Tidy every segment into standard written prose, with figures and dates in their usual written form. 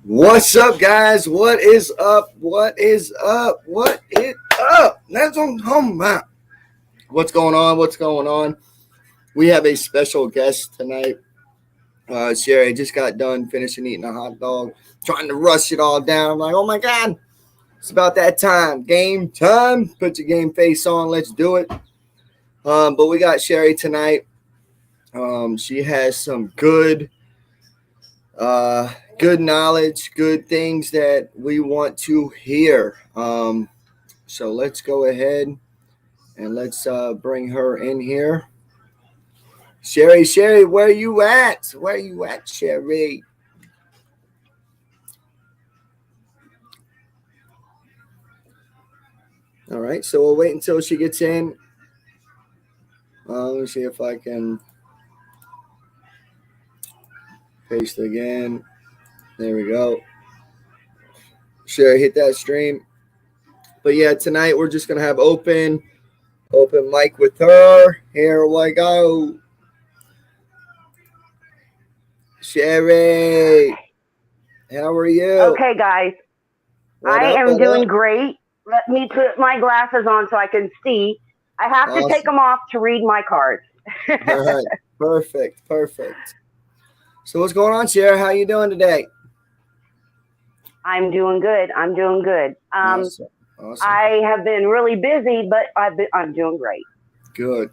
What's up, guys? What is up? What is up? What is up? That's what I'm talking about. What's going on? What's going on? We have a special guest tonight. Sherry just got done finishing eating a hot dog, trying to rush it all down. I'm like, oh my God, it's about that time. Game time. Put your game face on. Let's do it. But we got Sherry tonight. She has some good knowledge, good things that we want to hear. So let's go ahead and let's bring her in here. Sherry, where you at? Where you at, Sherry? All right, so we'll wait until she gets in. Let me see if I can paste again. There we go. Sherry, hit that stream. But yeah, tonight we're just gonna have open mic with her. Here we go. Sherry, how are you? Okay, guys. I am doing great. Let me put my glasses on so I can see. I have to take them off to read my cards. All right. Perfect. So what's going on, Sherry? How you doing today? I'm doing good. Awesome. I have been really busy, but I'm doing great. Good.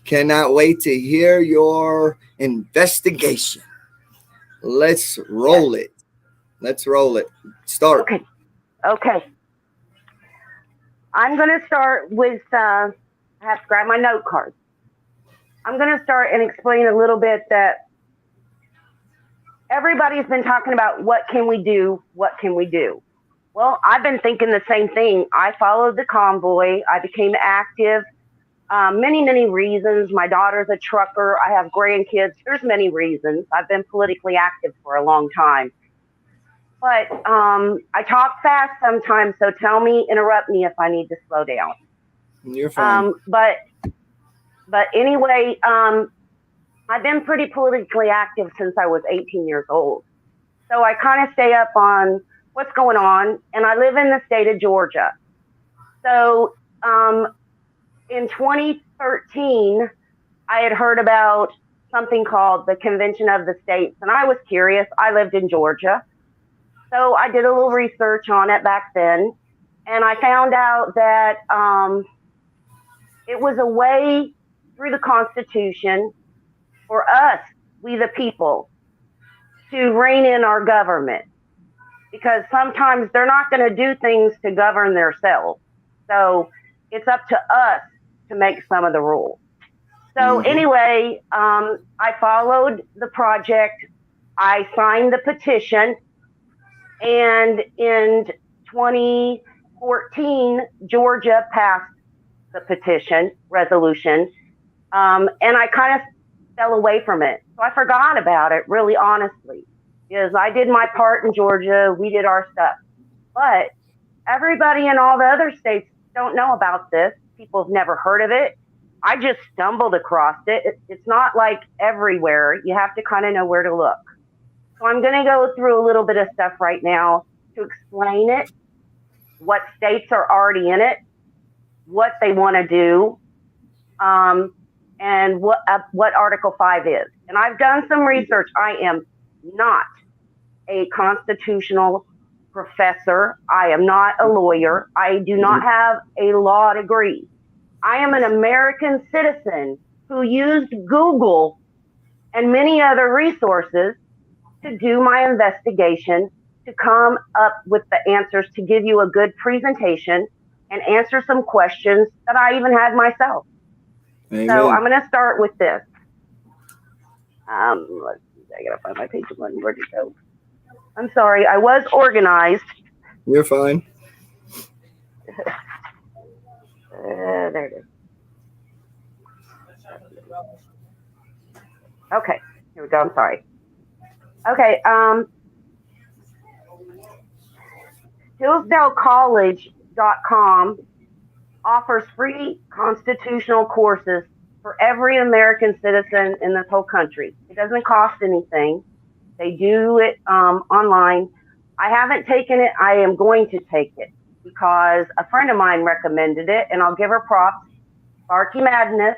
Cannot wait to hear your investigation. Let's roll it. Start. Okay. I'm going to start with, I have to grab my note card. I'm going to start and explain a little bit that everybody's been talking about what can we do? Well, I've been thinking the same thing. I followed the convoy. I became active. Many reasons. My daughter's a trucker. I have grandkids. There's many reasons. I've been politically active for a long time. But I talk fast sometimes, so interrupt me if I need to slow down. You're fine. But anyway, I've been pretty politically active since I was 18 years old. So I kind of stay up on what's going on, and I live in the state of Georgia. So in 2013, I had heard about something called the Convention of the States, and I was curious. I lived in Georgia. So I did a little research on it back then, and I found out that it was a way through the Constitution for us, we the people, to rein in our government. Because sometimes they're not going to do things to govern themselves. So it's up to us to make some of the rules. So anyway, I followed the project. I signed the petition. And in 2014, Georgia passed the petition resolution. And I kind of fell away from it. So I forgot about it, really honestly. Because I did my part in Georgia, we did our stuff. But everybody in all the other states don't know about this. People have never heard of it. I just stumbled across it. It's not like everywhere. You have to kind of know where to look. So I'm going to go through a little bit of stuff right now to explain it, what states are already in it, what they want to do, and what Article 5 is. And I've done some research. I am not a constitutional professor. I am not a lawyer. I do not have a law degree. I am an American citizen who used Google and many other resources to do my investigation, to come up with the answers, to give you a good presentation and answer some questions that I even had myself. Amen. So I'm going to start with this. Let's see. I got to find my page one. Where'd it go? I'm sorry. I was organized. You're fine. There it is. Okay. Here we go. I'm sorry. Okay. HillsdaleCollege.com offers free constitutional courses for every American citizen in this whole country. It doesn't cost anything. They do it online. I haven't taken it. I am going to take it because a friend of mine recommended it, and I'll give her props. Sparky Madness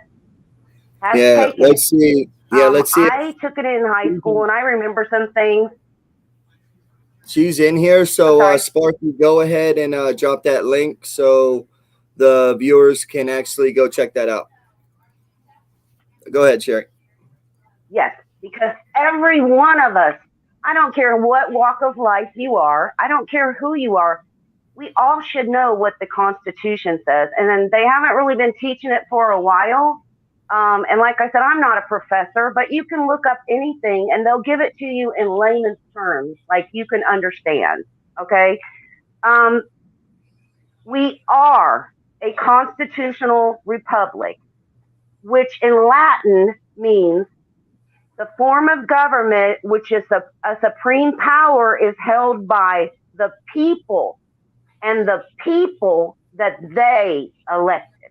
has Yeah, taken it. let's see. Yeah, let's see. I took it in high school, and I remember some things. She's in here. So, sorry. Sparky, go ahead and drop that link so the viewers can actually go check that out. Go ahead, Sherry. Yes, because every one of us, I don't care what walk of life you are, I don't care who you are, we all should know what the Constitution says. And then they haven't really been teaching it for a while. And like I said, I'm not a professor, but you can look up anything and they'll give it to you in layman's terms, like you can understand. Okay. We are a constitutional republic, which in Latin means the form of government, which is a supreme power, is held by the people and the people that they elected.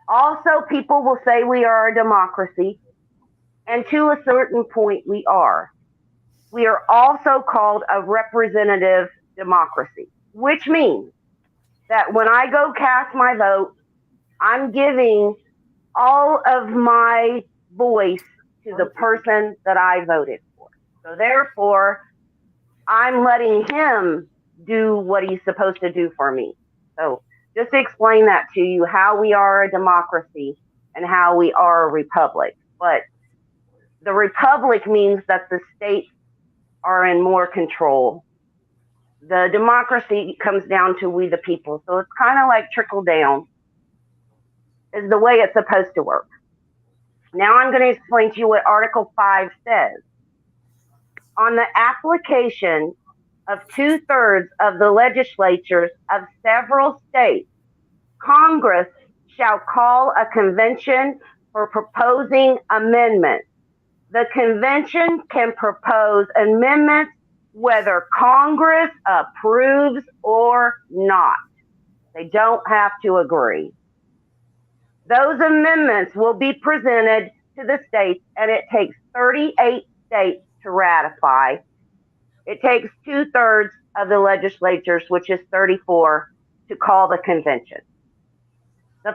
Also, people will say we are a democracy, and to a certain point, we are. We are also called a representative democracy, which means that when I go cast my vote, I'm giving all of my voice to the person that I voted for. So therefore, I'm letting him do what he's supposed to do for me. So just to explain that to you, how we are a democracy and how we are a republic. But the republic means that the states are in more control. The democracy comes down to we the people. So it's kind of like trickle down is the way it's supposed to work. Now I'm going to explain to you what Article 5 says. On the application of 2/3 of the legislatures of several states, Congress shall call a convention for proposing amendments. The convention can propose amendments whether Congress approves or not. They don't have to agree. Those amendments will be presented to the states, and it takes 38 states to ratify. It takes 2/3 of the legislatures, which is 34, to call the convention. The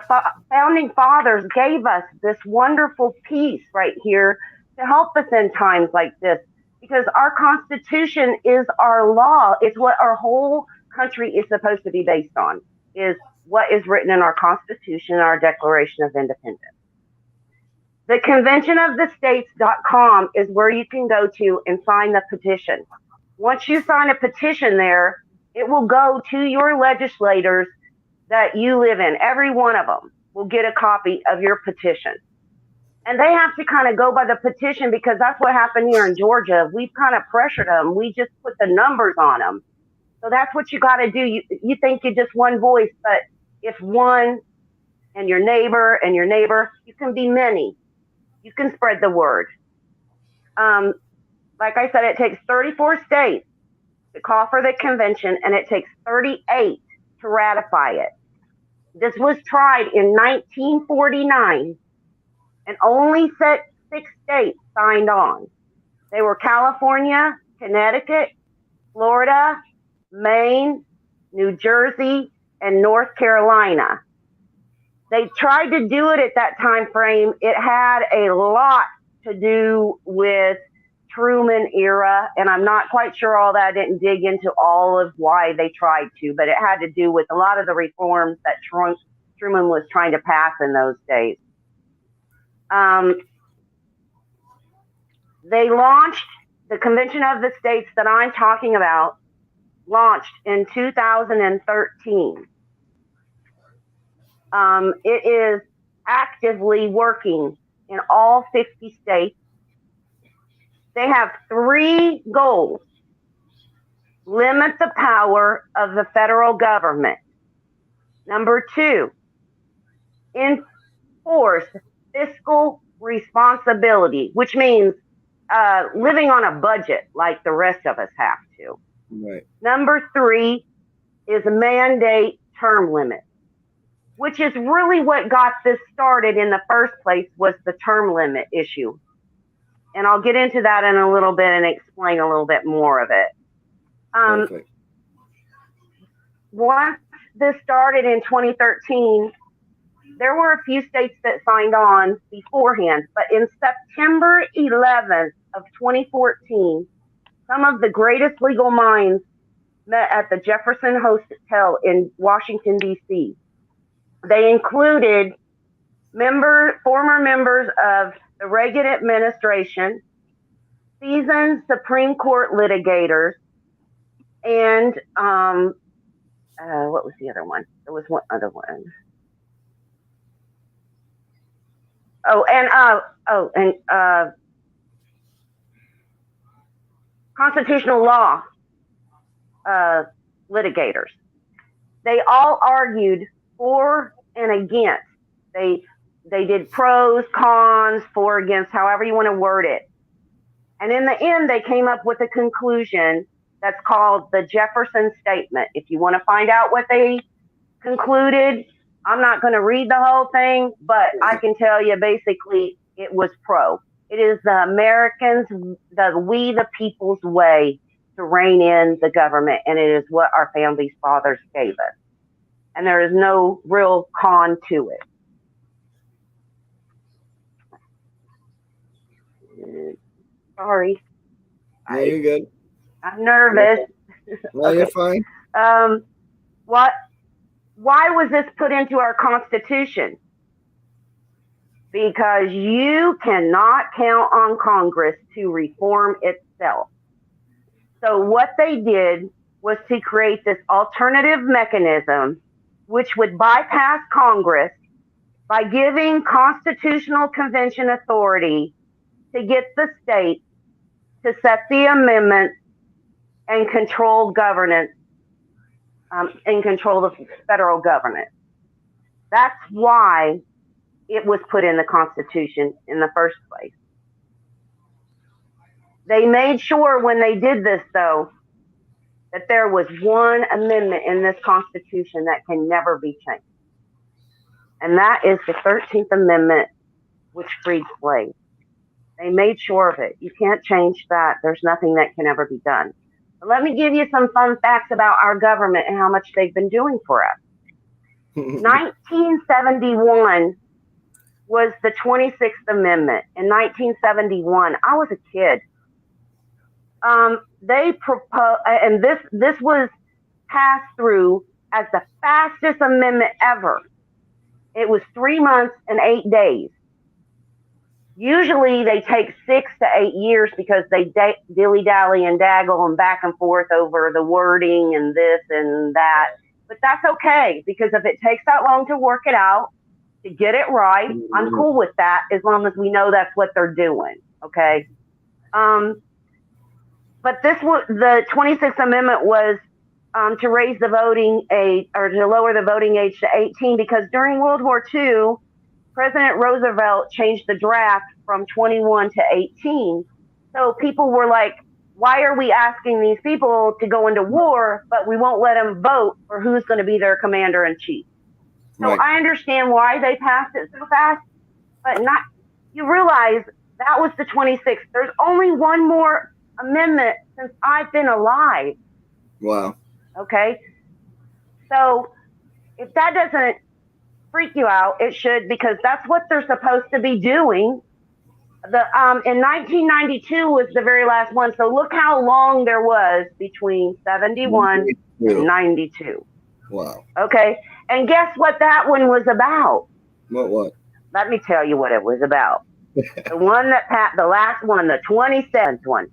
founding fathers gave us this wonderful piece right here to help us in times like this, because our Constitution is our law. It's what our whole country is supposed to be based on, is what is written in our Constitution, our Declaration of Independence. The conventionofthestates.com is where you can go to and sign the petition. Once you sign a petition there, it will go to your legislators that you live in. Every one of them will get a copy of your petition. And they have to kind of go by the petition, because that's what happened here in Georgia. We've kind of pressured them. We just put the numbers on them. So that's what you got to do. You think you're just one voice, but if one and your neighbor, you can be many. You can spread the word. Like I said, it takes 34 states to call for the convention, and it takes 38 to ratify it. This was tried in 1949, and only 6 states signed on. They were California, Connecticut, Florida, Maine, New Jersey, and North Carolina. They tried to do it at that time frame. It had a lot to do with Truman era, and I'm not quite sure all that. I didn't dig into all of why they tried to, but it had to do with a lot of the reforms that Truman was trying to pass in those days. They launched the Convention of the States that I'm talking about, launched in 2013. It is actively working in all 50 states. They have 3 goals. Limit the power of the federal government. Number 2, enforce fiscal responsibility, which means living on a budget like the rest of us have to. Right. Number 3 is mandate term limits, which is really what got this started in the first place, was the term limit issue. And I'll get into that in a little bit and explain a little bit more of it. Perfect. Once this started in 2013, there were a few states that signed on beforehand, but in September 11th of 2014, some of the greatest legal minds met at the Jefferson Hotel in Washington, D.C. They included former members of the Reagan administration, seasoned Supreme Court litigators, and what was the other one? There was one other one. And constitutional law litigators. They all argued for and against. They did pros, cons, for, against, however you want to word it. And in the end, they came up with a conclusion that's called the Jefferson Statement. If you want to find out what they concluded, I'm not going to read the whole thing, but I can tell you basically it was pro. It is the Americans, we the people's way to rein in the government, and it is what our founding fathers gave us. And there is no real con to it. Sorry. No, you're good. I'm nervous. No, okay. You're fine. Why was this put into our Constitution? Because you cannot count on Congress to reform itself. So what they did was to create this alternative mechanism which would bypass Congress by giving Constitutional Convention authority to get the state to set the amendments and control governance and control the federal government. That's why it was put in the Constitution in the first place. They made sure when they did this, though, that there was one amendment in this Constitution that can never be changed. And that is the 13th Amendment, which freed slaves. They made sure of it. You can't change that. There's nothing that can ever be done. But let me give you some fun facts about our government and how much they've been doing for us. 1971 was the 26th Amendment. In 1971, I was a kid. They proposed, and this was passed through as the fastest amendment ever. It was 3 months and 8 days. Usually they take 6 to 8 years because they dilly-dally and daggle and back and forth over the wording and this and that. But that's okay, because if it takes that long to work it out, to get it right, I'm cool with that as long as we know that's what they're doing, okay? But the 26th Amendment was to raise the voting age, or to lower the voting age to 18, because during World War II, President Roosevelt changed the draft from 21 to 18. So people were like, why are we asking these people to go into war, but we won't let them vote for who's going to be their commander-in-chief? So right. I understand why they passed it so fast, but you realize that was the 26th. There's only one more amendment since I've been alive. Wow. Okay. So if that doesn't freak you out, it should, because that's what they're supposed to be doing. In 1992 was the very last one. So look how long there was between 71 and 92. Wow. Okay. And guess what that one was about? What? Let me tell you what it was about. The one that the last one, the 27th one,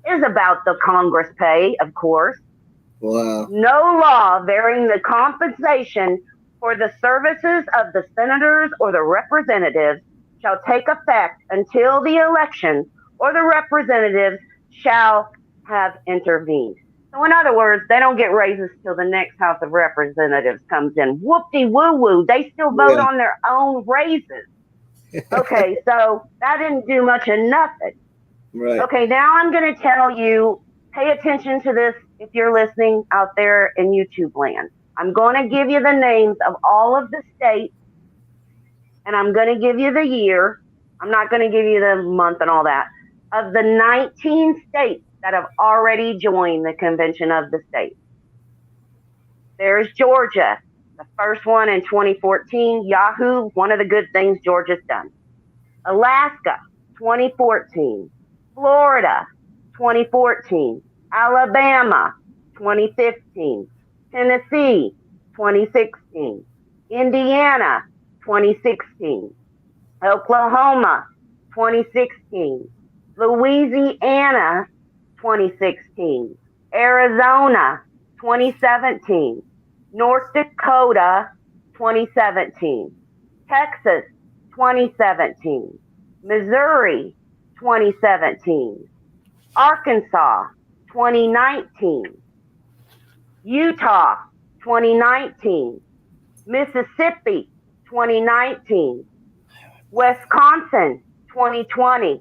is about the Congress pay, of course. Wow. No law varying the compensation for the services of the senators or the representatives shall take effect until the election or the representatives shall have intervened. So in other words, they don't get raises till the next House of Representatives comes in. Whoop-de-woo-woo. They still vote on their own raises. Okay, so that didn't do much of nothing. Right. Okay, now I'm going to tell you, pay attention to this if you're listening out there in YouTube land. I'm going to give you the names of all of the states, and I'm going to give you the year. I'm not going to give you the month and all that. Of the 19 states that have already joined the Convention of the States, there's Georgia, the first one in 2014. Yahoo, one of the good things Georgia's done. Alaska, 2014. Florida, 2014. Alabama, 2015. Tennessee, 2016. Indiana, 2016. Oklahoma, 2016. Louisiana, 2016. Arizona, 2017. North Dakota, 2017. Texas, 2017. Missouri, 2017. Arkansas, 2019. Utah, 2019. Mississippi, 2019. Wisconsin, 2020.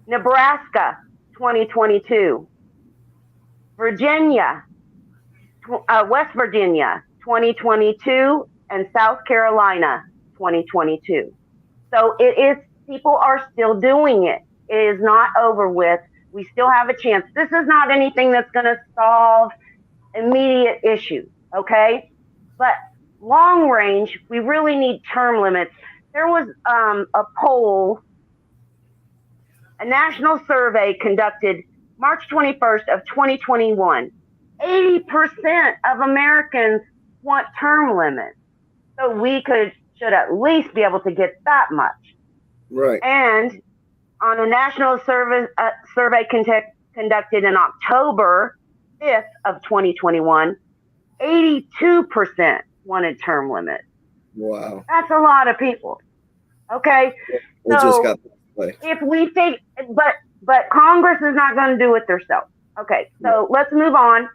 Nebraska, 2022. Virginia, West Virginia, 2022, and South Carolina, 2022. So it is, people are still doing it. It is not over with. We still have a chance. This is not anything that's going to solve immediate issues, okay? But long range, we really need term limits. There was a poll, a national survey conducted March 21st of 2021. 80% of Americans want term limits. So we should at least be able to get that much. Right. And on a national survey conducted in October 5th of 2021, 82% wanted term limits. Wow. That's a lot of people. Okay. We so just got this way. if we think, but Congress is not going to do it themselves. Okay. So let's move on.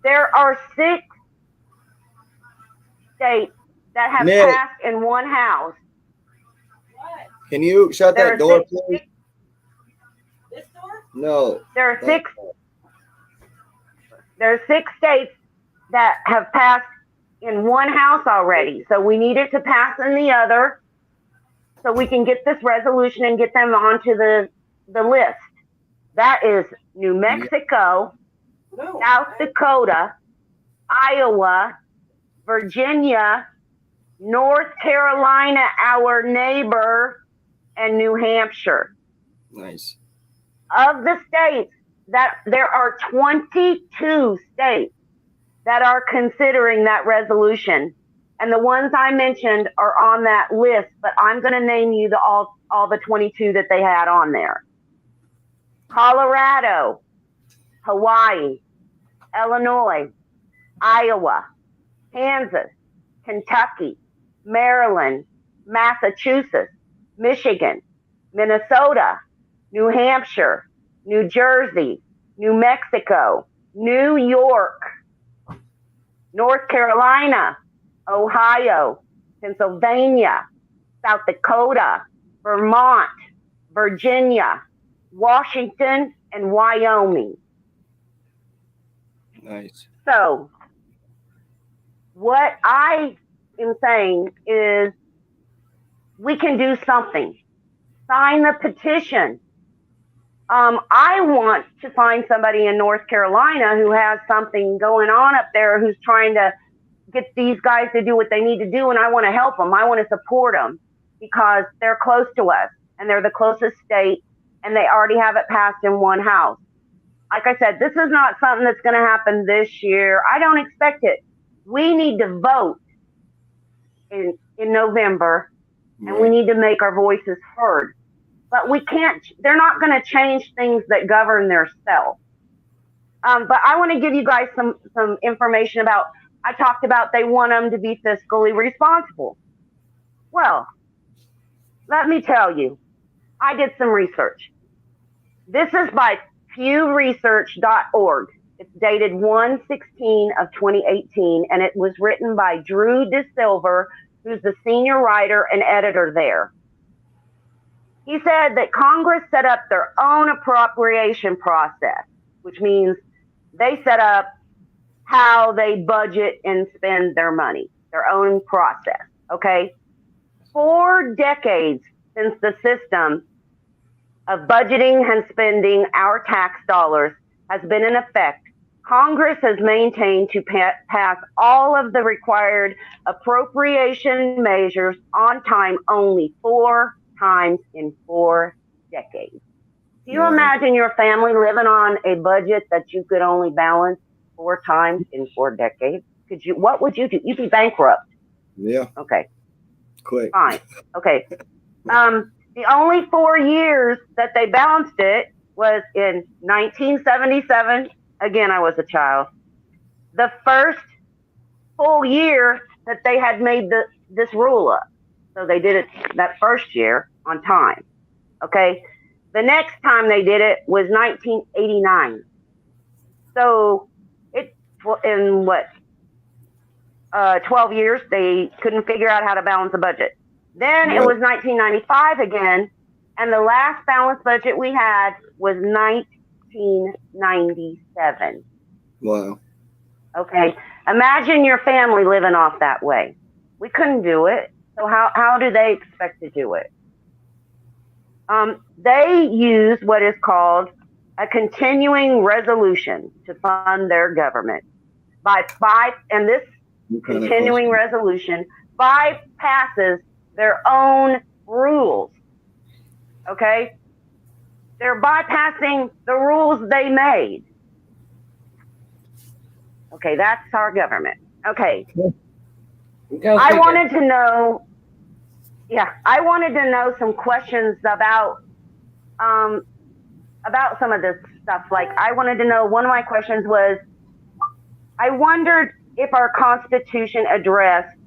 There are 6 states that have passed in one house. Can you shut that door, please? This door? No. There are 6. There are 6 states that have passed in one house already. So we need it to pass in the other, so we can get this resolution and get them onto the list. That is New Mexico, South Dakota, Iowa, Virginia, North Carolina, our neighbor, and New Hampshire. Nice. Of the states, that there are 22 states that are considering that resolution. And the ones I mentioned are on that list, but I'm going to name you all the 22 that they had on there. Colorado, Hawaii, Illinois, Iowa, Kansas, Kentucky, Maryland, Massachusetts, Michigan, Minnesota, New Hampshire, New Jersey, New Mexico, New York, North Carolina, Ohio, Pennsylvania, South Dakota, Vermont, Virginia, Washington, and Wyoming. Nice. So what I am saying is we can do something. Sign the petition. I want to find somebody in North Carolina who has something going on up there, who's trying to get these guys to do what they need to do, and I want to help them. I want to support them because they're close to us, and they're the closest state, and they already have it passed in one house. Like I said, this is not something that's going to happen this year. I don't expect it. We need to vote in November, and we need to make our voices heard. But we can't, they're not going to change things that govern themselves. But I want to give you guys some information about, I talked about they want them to be fiscally responsible. Well, let me tell you, I did some research. This is by pewresearch.org. It's dated 1/16 of 2018, and it was written by Drew DeSilver, who's the senior writer and editor there. He said that Congress set up their own appropriation process, which means they set up how they budget and spend their money, their own process, okay? 4 decades since the system of budgeting and spending our tax dollars has been in effect, Congress has maintained to pass all of the required appropriation measures on time only 4 times in 4 decades. Do you imagine your family living on a budget that you could only balance 4 times in 4 decades? What would you do? You'd be bankrupt. Yeah. Okay. Quick. Fine. Okay. The only 4 years that they balanced it was in 1977. Again, I was a child. The first full year that they had made this rule up. So they did it that first year on time. Okay. The next time they did it was 1989. So in 12 years, they couldn't figure out how to balance a budget. Then it was 1995 again, and the last balanced budget we had was 1997. Wow. Okay. Imagine your family living off that way. We couldn't do it. So how do they expect to do it? They use what is called a continuing resolution to fund their government. And this continuing resolution bypasses their own rules. Okay? They're bypassing the rules they made. Okay, that's our government. Okay. I wanted to know some questions about some of this stuff. Like, I wanted to know, one of my questions was, I wondered if our Constitution addressed,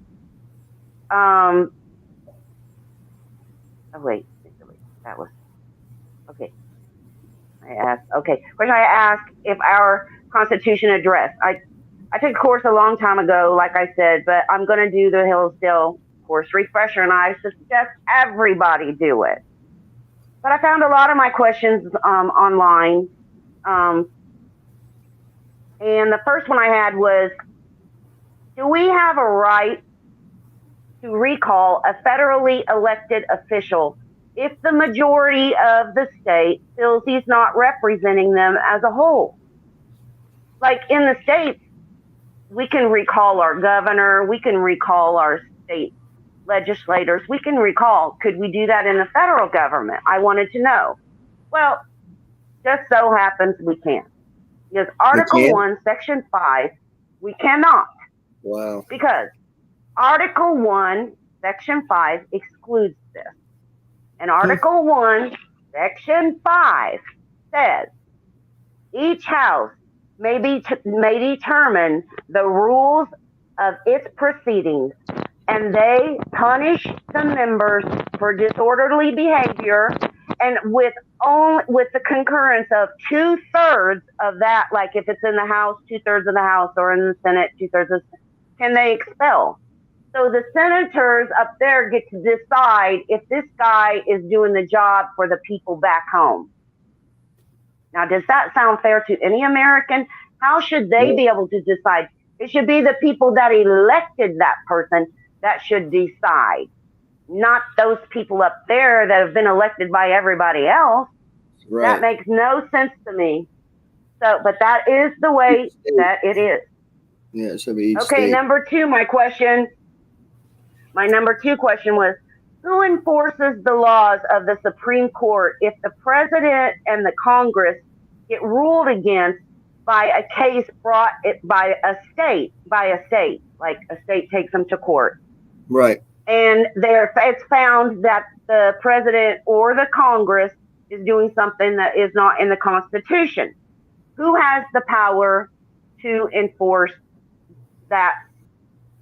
question I asked if our Constitution addressed. I took a course a long time ago, like I said, but I'm going to do the Hillsdale course refresher, and I suggest everybody do it. But I found a lot of my questions online. And the first one I had was, do we have a right to recall a federally elected official if the majority of the state feels he's not representing them as a whole? Like in the states, we can recall our governor, we can recall our state legislators, we can recall. Could we do that in the federal government? I wanted to know. Well, just so happens we can. Because Article 1, Section 5, we cannot. Wow. Because Article 1, Section 5 excludes this. And Article 1, Section 5 says, each house may determine the rules of its proceedings, and they punish the members for disorderly behavior, and with the concurrence of 2/3 of that, like if it's in the House, 2/3 of the House, or in the Senate, 2/3 of the Senate, can they expel? So the senators up there get to decide if this guy is doing the job for the people back home. Now, does that sound fair to any American? How should they be able to decide? It should be the people that elected that person that should decide, not those people up there that have been elected by everybody else. Right. That makes no sense to me. So, but that is the way that it is. Yeah, it should be each Okay, state. My number two question was, who enforces the laws of the Supreme Court if the president and the Congress get ruled against by a case brought by a state, like a state takes them to court? Right. And it's found that the president or the Congress is doing something that is not in the Constitution. Who has the power to enforce that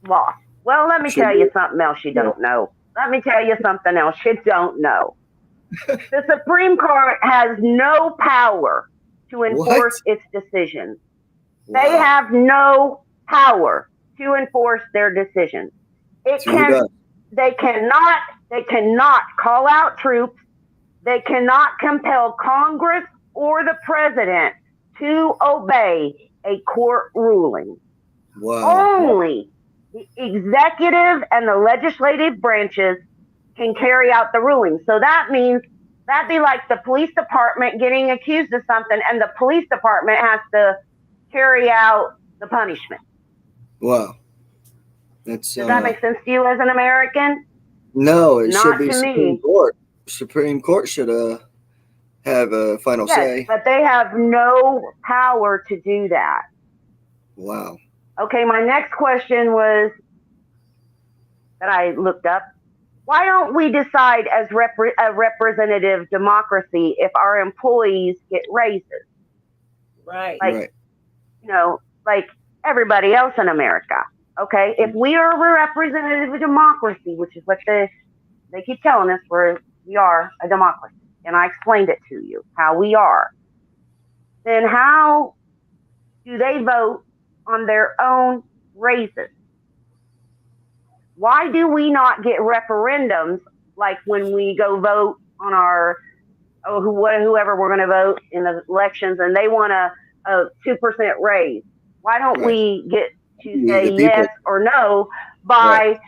law? Well, let me tell you something else you don't know. Let me tell you something else you don't know. The Supreme Court has no power to enforce its decisions. Wow. They have no power to enforce their decisions. They cannot call out troops. They cannot compel Congress or the president to obey a court ruling. Wow. Only the executive and the legislative branches can carry out the ruling. So that means That'd be like the police department getting accused of something, and the police department has to carry out the punishment. Wow. That's Does that make sense to you as an American? no, it Not should be to Supreme me. Court. Supreme Court should have a final Yes, say. but they have no power to do that. Wow. Okay, my next question was that I looked up. Why don't we decide as a representative democracy if our employees get raises? Right. Like, Right. you know, like everybody else in America. Okay, if we are a representative democracy, which is what they keep telling us, we are a democracy, and I explained it to you how we are, then how do they vote on their own raises? Why do we not get referendums like when we go vote on our whoever we're going to vote in the elections and they want a 2% raise? Why don't Right. we get to The say people. yes or no by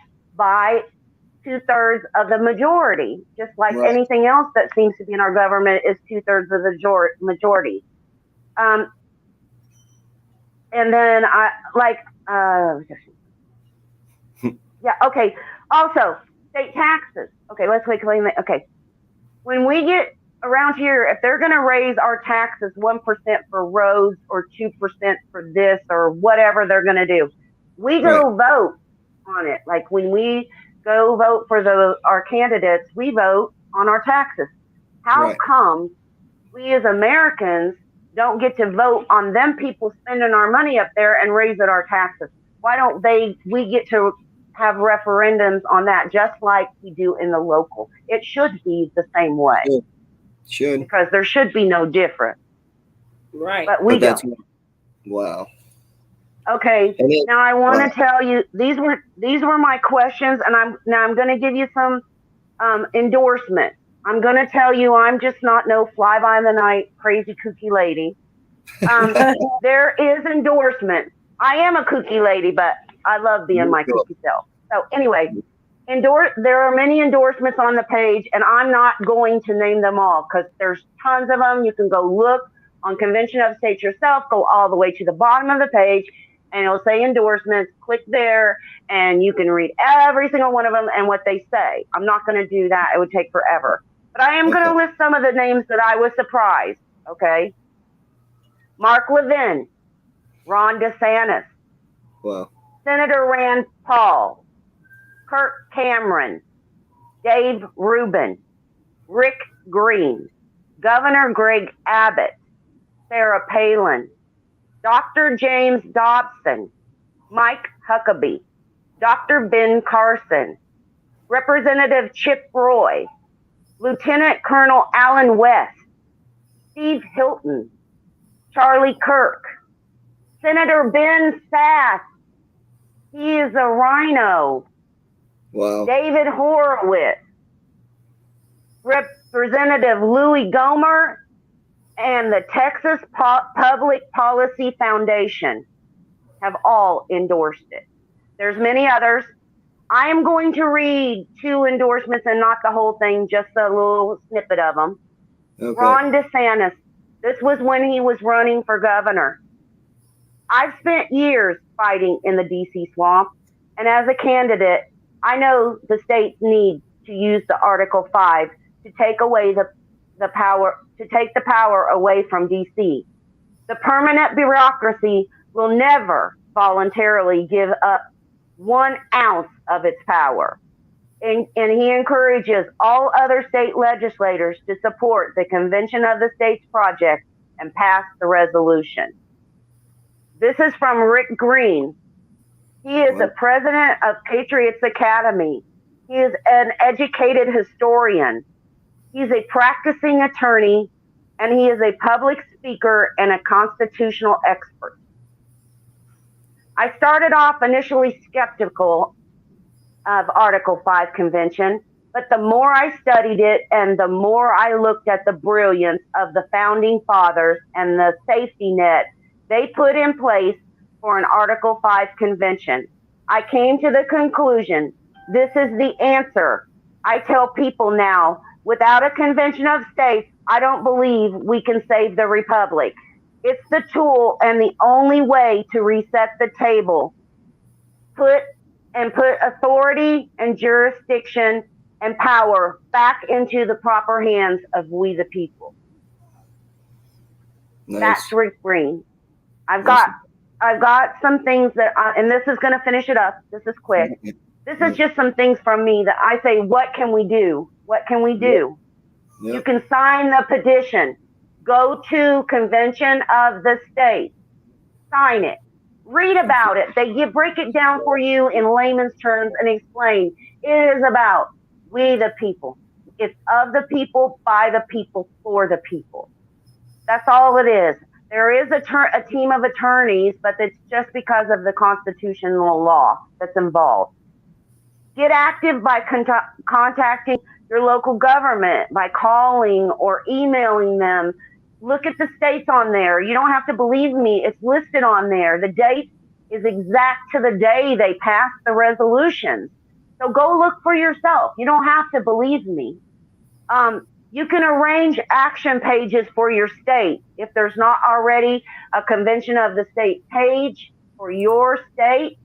2/3 of the majority? Just like Right. anything else that seems to be in our government is 2/3 of the majority. And then yeah, okay. Also, state taxes. Okay, let's explain that. Okay, when we get around here, if they're going to raise our taxes 1% for roads or 2% for this or whatever they're going to do, we go vote on it. Like when we go vote for our candidates, we vote on our taxes. How come we as Americans don't get to vote on them people spending our money up there and raising our taxes? Why don't we get to have referendums on that just like we do in the local? It should be the same way. Should. Because there should be no difference. Right. But we don't. Wow. Okay. Now I want to tell you these were my questions, and I'm going to give you some endorsement. I'm going to tell you I'm just not no fly by the night crazy kooky lady. There is endorsement. I am a kooky lady, but I love being my kooky self. So anyway, there are many endorsements on the page, and I'm not going to name them all because there's tons of them. You can go look on Convention of States yourself, go all the way to the bottom of the page, and it'll say endorsements. Click there, and you can read every single one of them and what they say. I'm not going to do that. It would take forever. But I am going to list some of the names that I was surprised, okay? Mark Levin, Ron DeSantis, Senator Rand Paul, Kirk Cameron, Dave Rubin, Rick Green, Governor Greg Abbott, Sarah Palin, Dr. James Dobson, Mike Huckabee, Dr. Ben Carson, Representative Chip Roy, Lieutenant Colonel Alan West, Steve Hilton, Charlie Kirk, Senator Ben Sass, he is a rhino. Wow. David Horowitz, Representative Louis Gohmert, and the Texas Public Policy Foundation have all endorsed it. There's many others. I am going to read 2 endorsements and not the whole thing, just a little snippet of them. Okay. Ron DeSantis, this was when he was running for governor. I've spent years fighting in the DC swamp, and as a candidate, I know the states need to use the Article 5 to take away the power, to take the power away from DC. The permanent bureaucracy will never voluntarily give up 1 ounce of its power. And he encourages all other state legislators to support the Convention of the States project and pass the resolution. This is from Rick Green. He is the president of Patriots Academy. He is an educated historian. He's a practicing attorney, and he is a public speaker and a constitutional expert. I started off initially skeptical of Article 5 Convention, but the more I studied it and the more I looked at the brilliance of the founding fathers and the safety net they put in place for an Article 5 Convention, I came to the conclusion this is the answer. I tell people now Without a convention of states, I don't believe we can save the republic. It's the tool and the only way to reset the table. Put authority and jurisdiction and power back into the proper hands of we the people. Nice. That's Rick Green. I've got some things that, and this is going to finish it up. This is quick. This is just some things from me that I say, what can we do? What can we do? Yep. You can sign the petition. Go to Convention of the States. Sign it. Read about it. They break it down for you in layman's terms and explain. It is about we the people. It's of the people, by the people, for the people. That's all it is. There is a team of attorneys, but it's just because of the constitutional law that's involved. Get active by contacting your local government, by calling or emailing them. Look at the states on there. You don't have to believe me. It's listed on there. The date is exact to the day they passed the resolutions. So go look for yourself. You don't have to believe me. You can arrange action pages for your state. If there's not already a Convention of the State page for your state,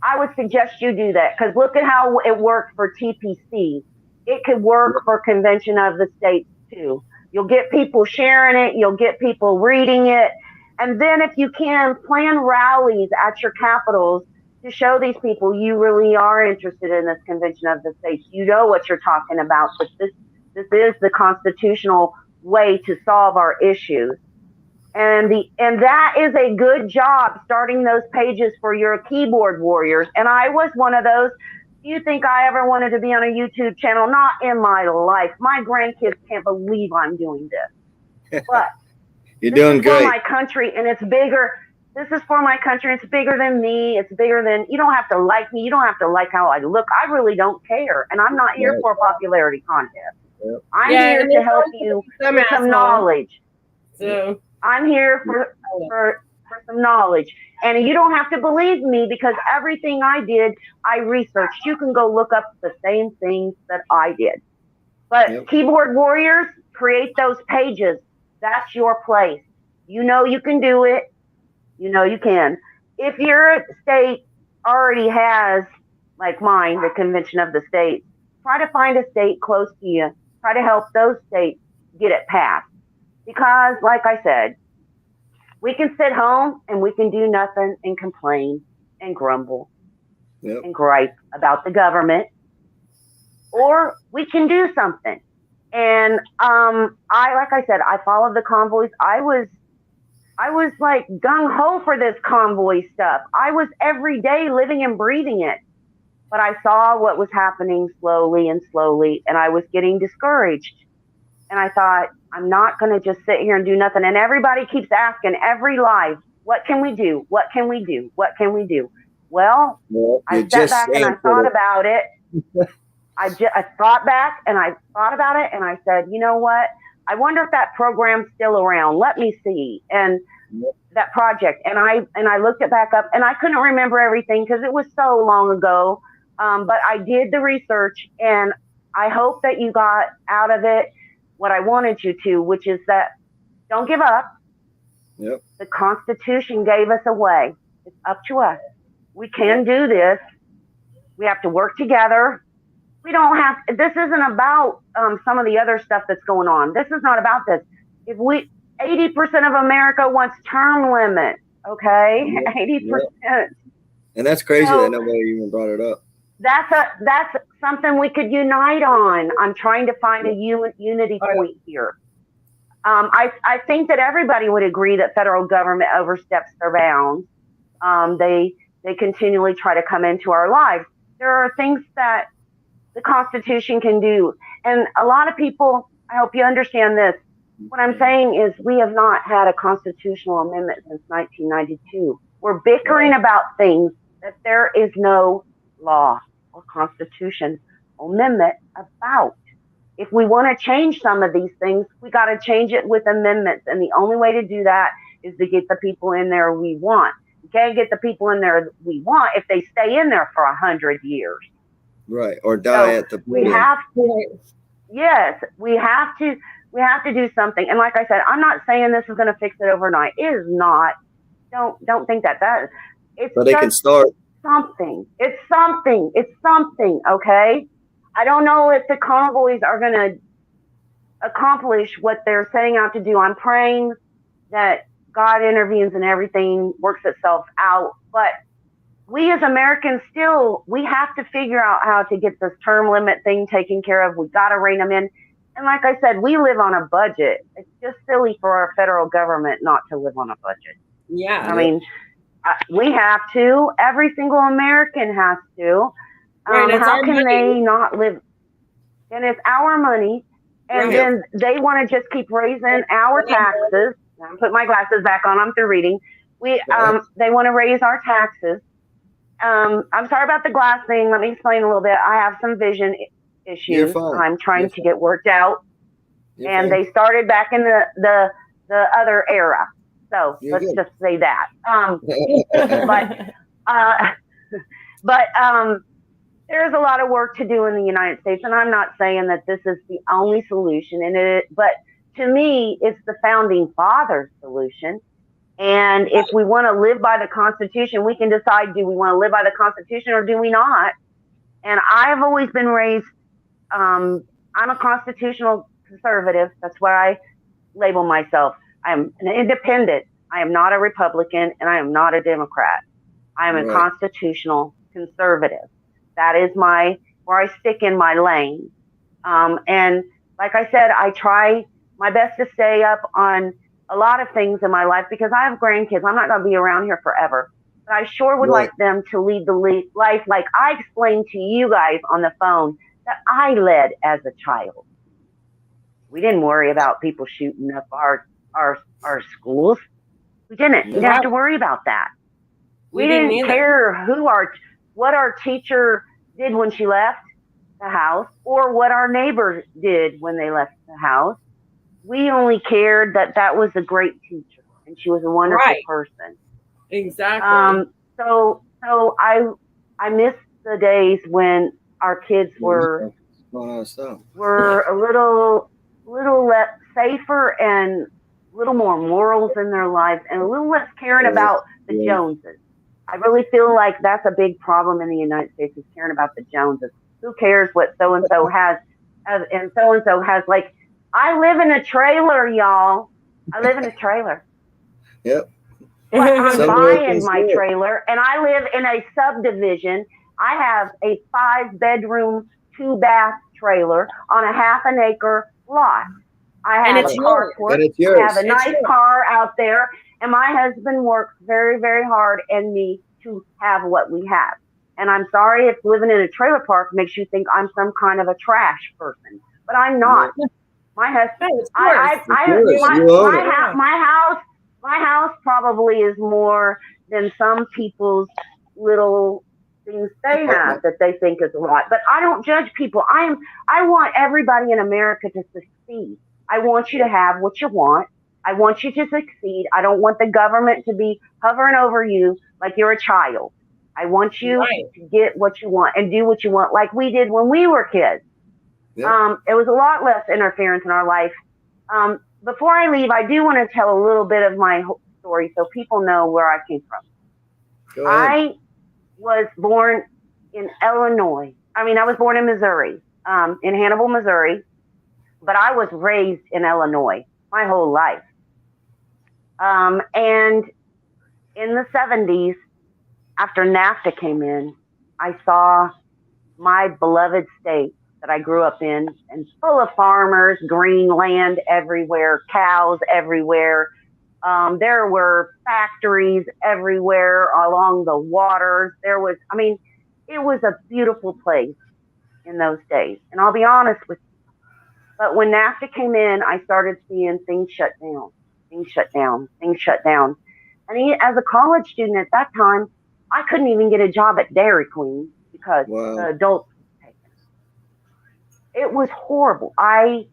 I would suggest you do that, because look at how it worked for TPC. It could work for Convention of the States too. You'll get people sharing it. You'll get people reading it. And then if you can, plan rallies at your capitals to show these people you really are interested in this Convention of the States. You know what you're talking about, but this is the constitutional way to solve our issues. And that is a good job, starting those pages for your keyboard warriors. And I was one of those. Do you think I ever wanted to be on a YouTube channel? Not in my life. My grandkids can't believe I'm doing this. But you're doing great. For my country, and it's bigger. This is for my country. It's bigger than me. It's bigger than, you don't have to like me. You don't have to like how I look. I really don't care. And I'm not here for popularity contest. Yep. I'm here to help you with some knowledge. So I'm here for some knowledge. And you don't have to believe me, because everything I did, I researched. You can go look up the same things that I did. But keyboard warriors, create those pages. That's your place. You know you can do it. You know you can. If your state already has, like mine, the Convention of the States, try to find a state close to you. Try to help those states get it passed. Because, like I said, we can sit home and we can do nothing and complain and grumble and gripe about the government, or we can do something. And like I said, I followed the convoys. I was like gung ho for this convoy stuff. I was every day living and breathing it, but I saw what was happening slowly, and I was getting discouraged. And I thought, I'm not going to just sit here and do nothing. And everybody keeps asking every live, what can we do? What can we do? What can we do? Well, I sat back and I thought about it. I thought back and I thought about it, and I said, you know what? I wonder if that program's still around. Let me see. And that project. And I looked it back up, and I couldn't remember everything because it was so long ago. But I did the research, and I hope that you got out of it what I wanted you to, which is that don't give up. Yep. The Constitution gave us a way. It's up to us. We can do this. We have to work together. We don't have, this isn't about some of the other stuff that's going on. This is not about this. 80% of America wants term limits, okay? 80%. And that's crazy that nobody even brought it up. That's something we could unite on. I'm trying to find a unity point here. I think that everybody would agree that federal government oversteps their bounds. They continually try to come into our lives. There are things that the Constitution can do. And a lot of people, I hope you understand this. What I'm saying is we have not had a constitutional amendment since 1992. We're bickering about things that there is no law or constitution amendment about. If we want to change some of these things, we got to change it with amendments. And the only way to do that is to get the people in there we want. We can't get the people in there we want if they stay in there for 100 years. Right. Or die at the we have to. yes, we have to do something. And like I said, I'm not saying this is going to fix it overnight. It is not. Don't think that. It's But it can just start. something. It's something. It's something. Okay. I don't know if the convoys are going to accomplish what they're setting out to do. I'm praying that God intervenes and everything works itself out. But we as Americans still, we have to figure out how to get this term limit thing taken care of. We got to rein them in. And like I said, we live on a budget. It's just silly for our federal government not to live on a budget. Yeah. I mean, we have to. Every single American has to. Right, it's How our can money. they not live? And it's our money. And Right. then they want to just keep raising our taxes. I'm putting my glasses back on. I'm through reading. They want to raise our taxes. I'm sorry about the glass thing. Let me explain a little bit. I have some vision issues. I'm trying to get worked out. And they started back in the other era. So let's just say that. But there's a lot of work to do in the United States, and I'm not saying that this is the only solution. But to me, it's the founding fathers' solution. And if we want to live by the Constitution, we can decide: do we want to live by the Constitution or do we not? And I've always been raised. I'm a constitutional conservative. That's what I label myself. I'm an independent. I am not a Republican, and I am not a Democrat. I am a constitutional conservative. That is where I stick in my lane. And like I said, I try my best to stay up on a lot of things in my life because I have grandkids. I'm not going to be around here forever. But I sure would like them to lead the life like I explained to you guys on the phone that I led as a child. We didn't worry about people shooting up our schools. We didn't. We didn't have to worry about that. We didn't care what our teacher did when she left the house or what our neighbor did when they left the house. We only cared that was a great teacher and she was a wonderful person. Exactly. So I miss the days when our kids were a little less safer and a little more morals in their lives and a little less caring about the Joneses. I really feel like that's a big problem in the United States is caring about the Joneses. Who cares what so-and-so has and so-and-so has, like, I live in a trailer, y'all. I live in a trailer. Yep. But I'm buying my trailer, and I live in a subdivision. I have a 5-bedroom, 2-bath trailer on a half an acre lot. I have a carport. I have a nice car out there, and my husband works very, very hard and me to have what we have. And I'm sorry if living in a trailer park makes you think I'm some kind of a trash person, but I'm not. My husband, my house probably is more than some people's little things they have that they think is a lot. But I don't judge people. I want everybody in America to succeed. I want you to have what you want. I want you to succeed. I don't want the government to be hovering over you like you're a child. I want you to get what you want and do what you want like we did when we were kids. Yeah. It was a lot less interference in our life. Before I leave, I do want to tell a little bit of my story so people know where I came from. I was born in Illinois. I was born in Missouri, in Hannibal, Missouri, but I was raised in Illinois my whole life. And in the 70s, after NAFTA came in, I saw my beloved state that I grew up in, and full of farmers, green land everywhere, cows everywhere. There were factories everywhere along the waters. It was a beautiful place in those days. And I'll be honest with you. But when NAFTA came in, I started seeing things shut down. And as a college student at that time, I couldn't even get a job at Dairy Queen because the adults were taken. It was horrible. I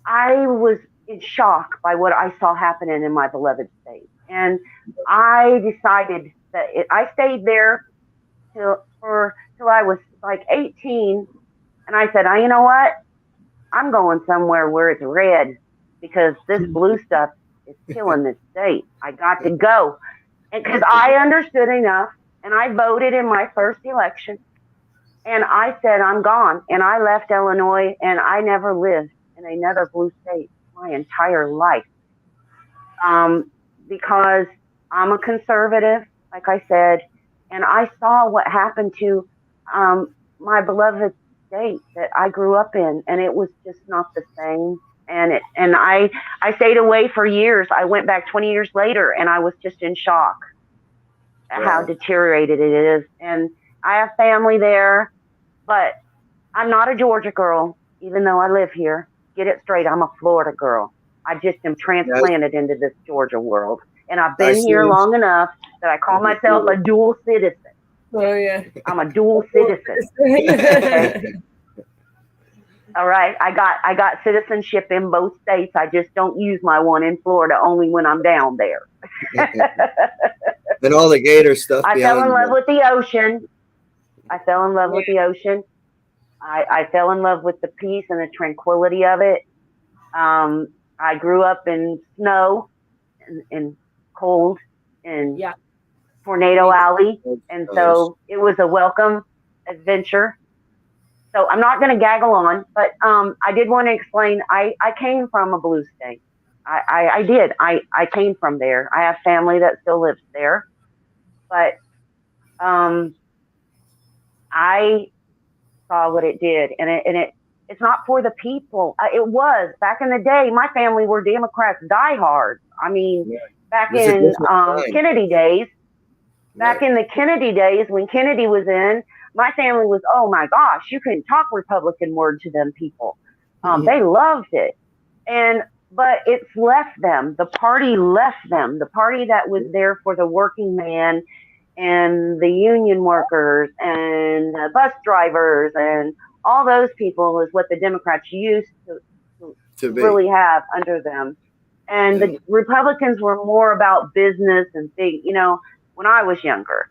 was in shock by what I saw happening in my beloved state. And I decided that I stayed there till I was like 18. And I said, you know what? I'm going somewhere where it's red because this blue stuff is killing this state. I got to go. And because I understood enough and I voted in my first election and I said, I'm gone. And I left Illinois and I never lived in another blue state my entire life. Because I'm a conservative, like I said, and I saw what happened to my beloved state that I grew up in, and it was just not the same. And I stayed away for years. I went back 20 years later, and I was just in shock at how deteriorated it is. And I have family there, but I'm not a Georgia girl, even though I live here. Get it straight, I'm a Florida girl. I just am transplanted into this Georgia world. And I've been here long enough that I call myself a dual citizen. Oh, yeah. I'm a dual citizen. Okay? All right. I got citizenship in both states. I just don't use my one in Florida only when I'm down there. And all the gator stuff. I fell in love with the ocean. I fell in love with the ocean. I fell in love with the peace and the tranquility of it. I grew up in snow and cold and Tornado Alley. And so it was a welcome adventure. So I'm not going to gaggle on, but I did want to explain. I came from a blue state. I did. I came from there. I have family that still lives there. But I saw what it did. And it's not for the people. It was. Back in the day, my family were Democrats diehard. I mean, back in Kennedy days, back in the Kennedy days when Kennedy was in, my family was, oh my gosh, you couldn't talk Republican word to them people. They loved it. But it's left them. The party left them. The party that was there for the working man and the union workers and the bus drivers and all those people is what the Democrats used to really have under them. And the Republicans were more about business and big, when I was younger.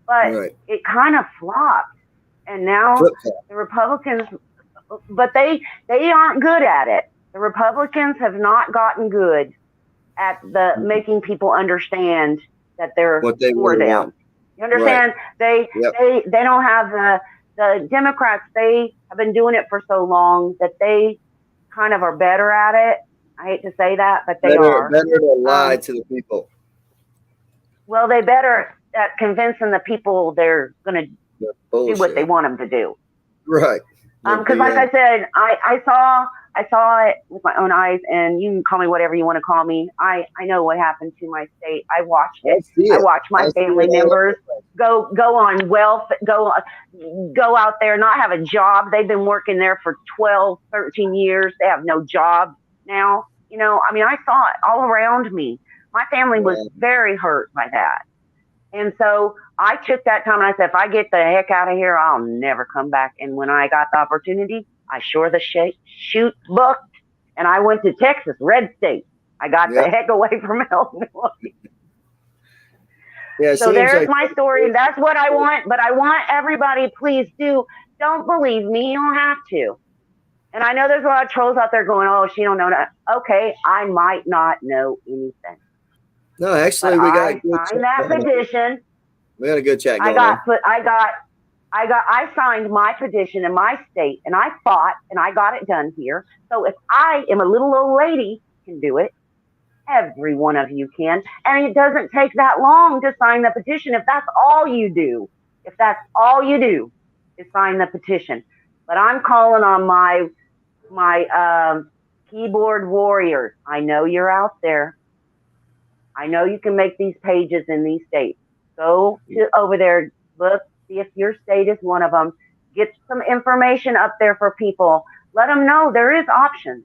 But it kind of flopped. And now the Republicans, but they aren't good at it. The Republicans have not gotten good at making people understand that they're for them. You understand? They don't have the Democrats. They have been doing it for so long that they kind of are better at it. I hate to say that, but they are better to lie to the people. Well, they better at convincing the people they're going to do what they want them to do. Right. Because like I said, I saw it with my own eyes, and you can call me whatever you want to call me. I know what happened to my state. I watched it. I watched my family members go on wealth, go out there, not have a job. They've been working there for 12, 13 years. They have no job now. I saw it all around me. My family was very hurt by that. And so I took that time and I said, if I get the heck out of here, I'll never come back. And when I got the opportunity, I sure the shoot booked, and I went to Texas, red state. I got the heck away from Illinois. So there's my story. That's what I want. But I want everybody, please don't believe me. You don't have to. And I know there's a lot of trolls out there going, oh, she don't know that. Okay, I might not know anything. No, actually, we got a good signed that petition. We got a good chat going I signed my petition in my state, and I fought, and I got it done here. So if I am a little old lady can do it, every one of you can. And it doesn't take that long to sign the petition if that's all you do. If that's all you do is sign the petition. But I'm calling on my keyboard warriors. I know you're out there. I know you can make these pages in these states. Go over there, look, see if your state is one of them. Get some information up there for people. Let them know there is options.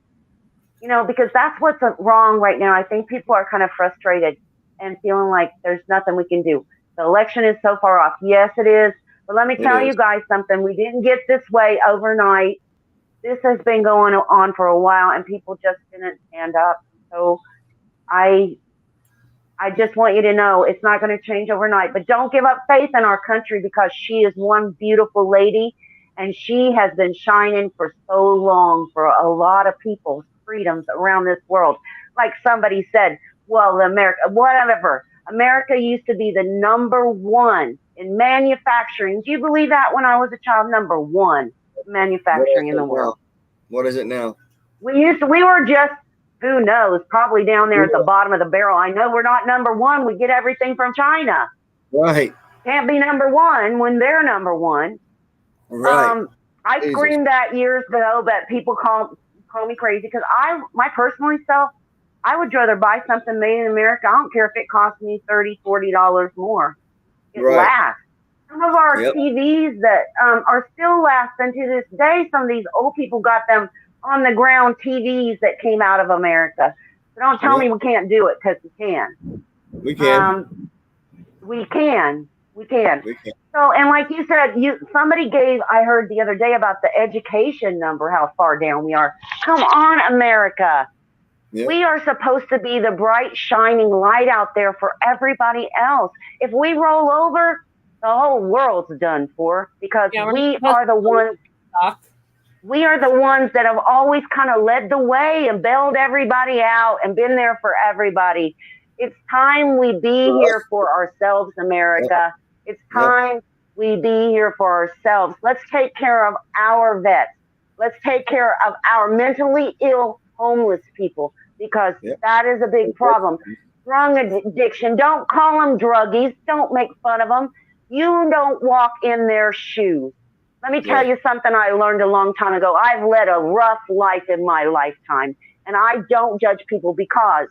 Because that's what's wrong right now. I think people are kind of frustrated and feeling like there's nothing we can do. The election is so far off. Yes, it is. But let me tell you guys something. We didn't get this way overnight. This has been going on for a while, and people just didn't stand up. So I just want you to know it's not going to change overnight. But don't give up faith in our country, because she is one beautiful lady, And she has been shining for so long for a lot of people's freedoms around this world. Like somebody said, well, America, whatever. America used to be the number one in manufacturing. Do you believe that when I was a child? Number one manufacturing in the world. What is it now? We were just, who knows, probably down there at the bottom of the barrel. I know we're not number one. We get everything from China. Right. Can't be number one when they're number one. Right. I screamed that years ago, but people call me crazy because my personally self, I would rather buy something made in America. I don't care if it costs me $30, $40 more. It lasts. Some of our TVs that are still lasting to this day, some of these old people got them on the ground TVs that came out of America. So don't tell me we can't do it, because we can. We can. We can. So, and like you said, somebody I heard the other day about the education number, how far down we are. Come on, America. Yep. We are supposed to be the bright, shining light out there for everybody else. If we roll over, the whole world's done for, because we are the ones. We are the ones that have always kind of led the way and bailed everybody out and been there for everybody. It's time we be here for ourselves, America. It's time we be here for ourselves. Let's take care of our vets. Let's take care of our mentally ill, homeless people, because that is a big problem. Drug addiction. Don't call them druggies. Don't make fun of them. You don't walk in their shoes. Let me tell you something I learned a long time ago. I've led a rough life in my lifetime, and I don't judge people, because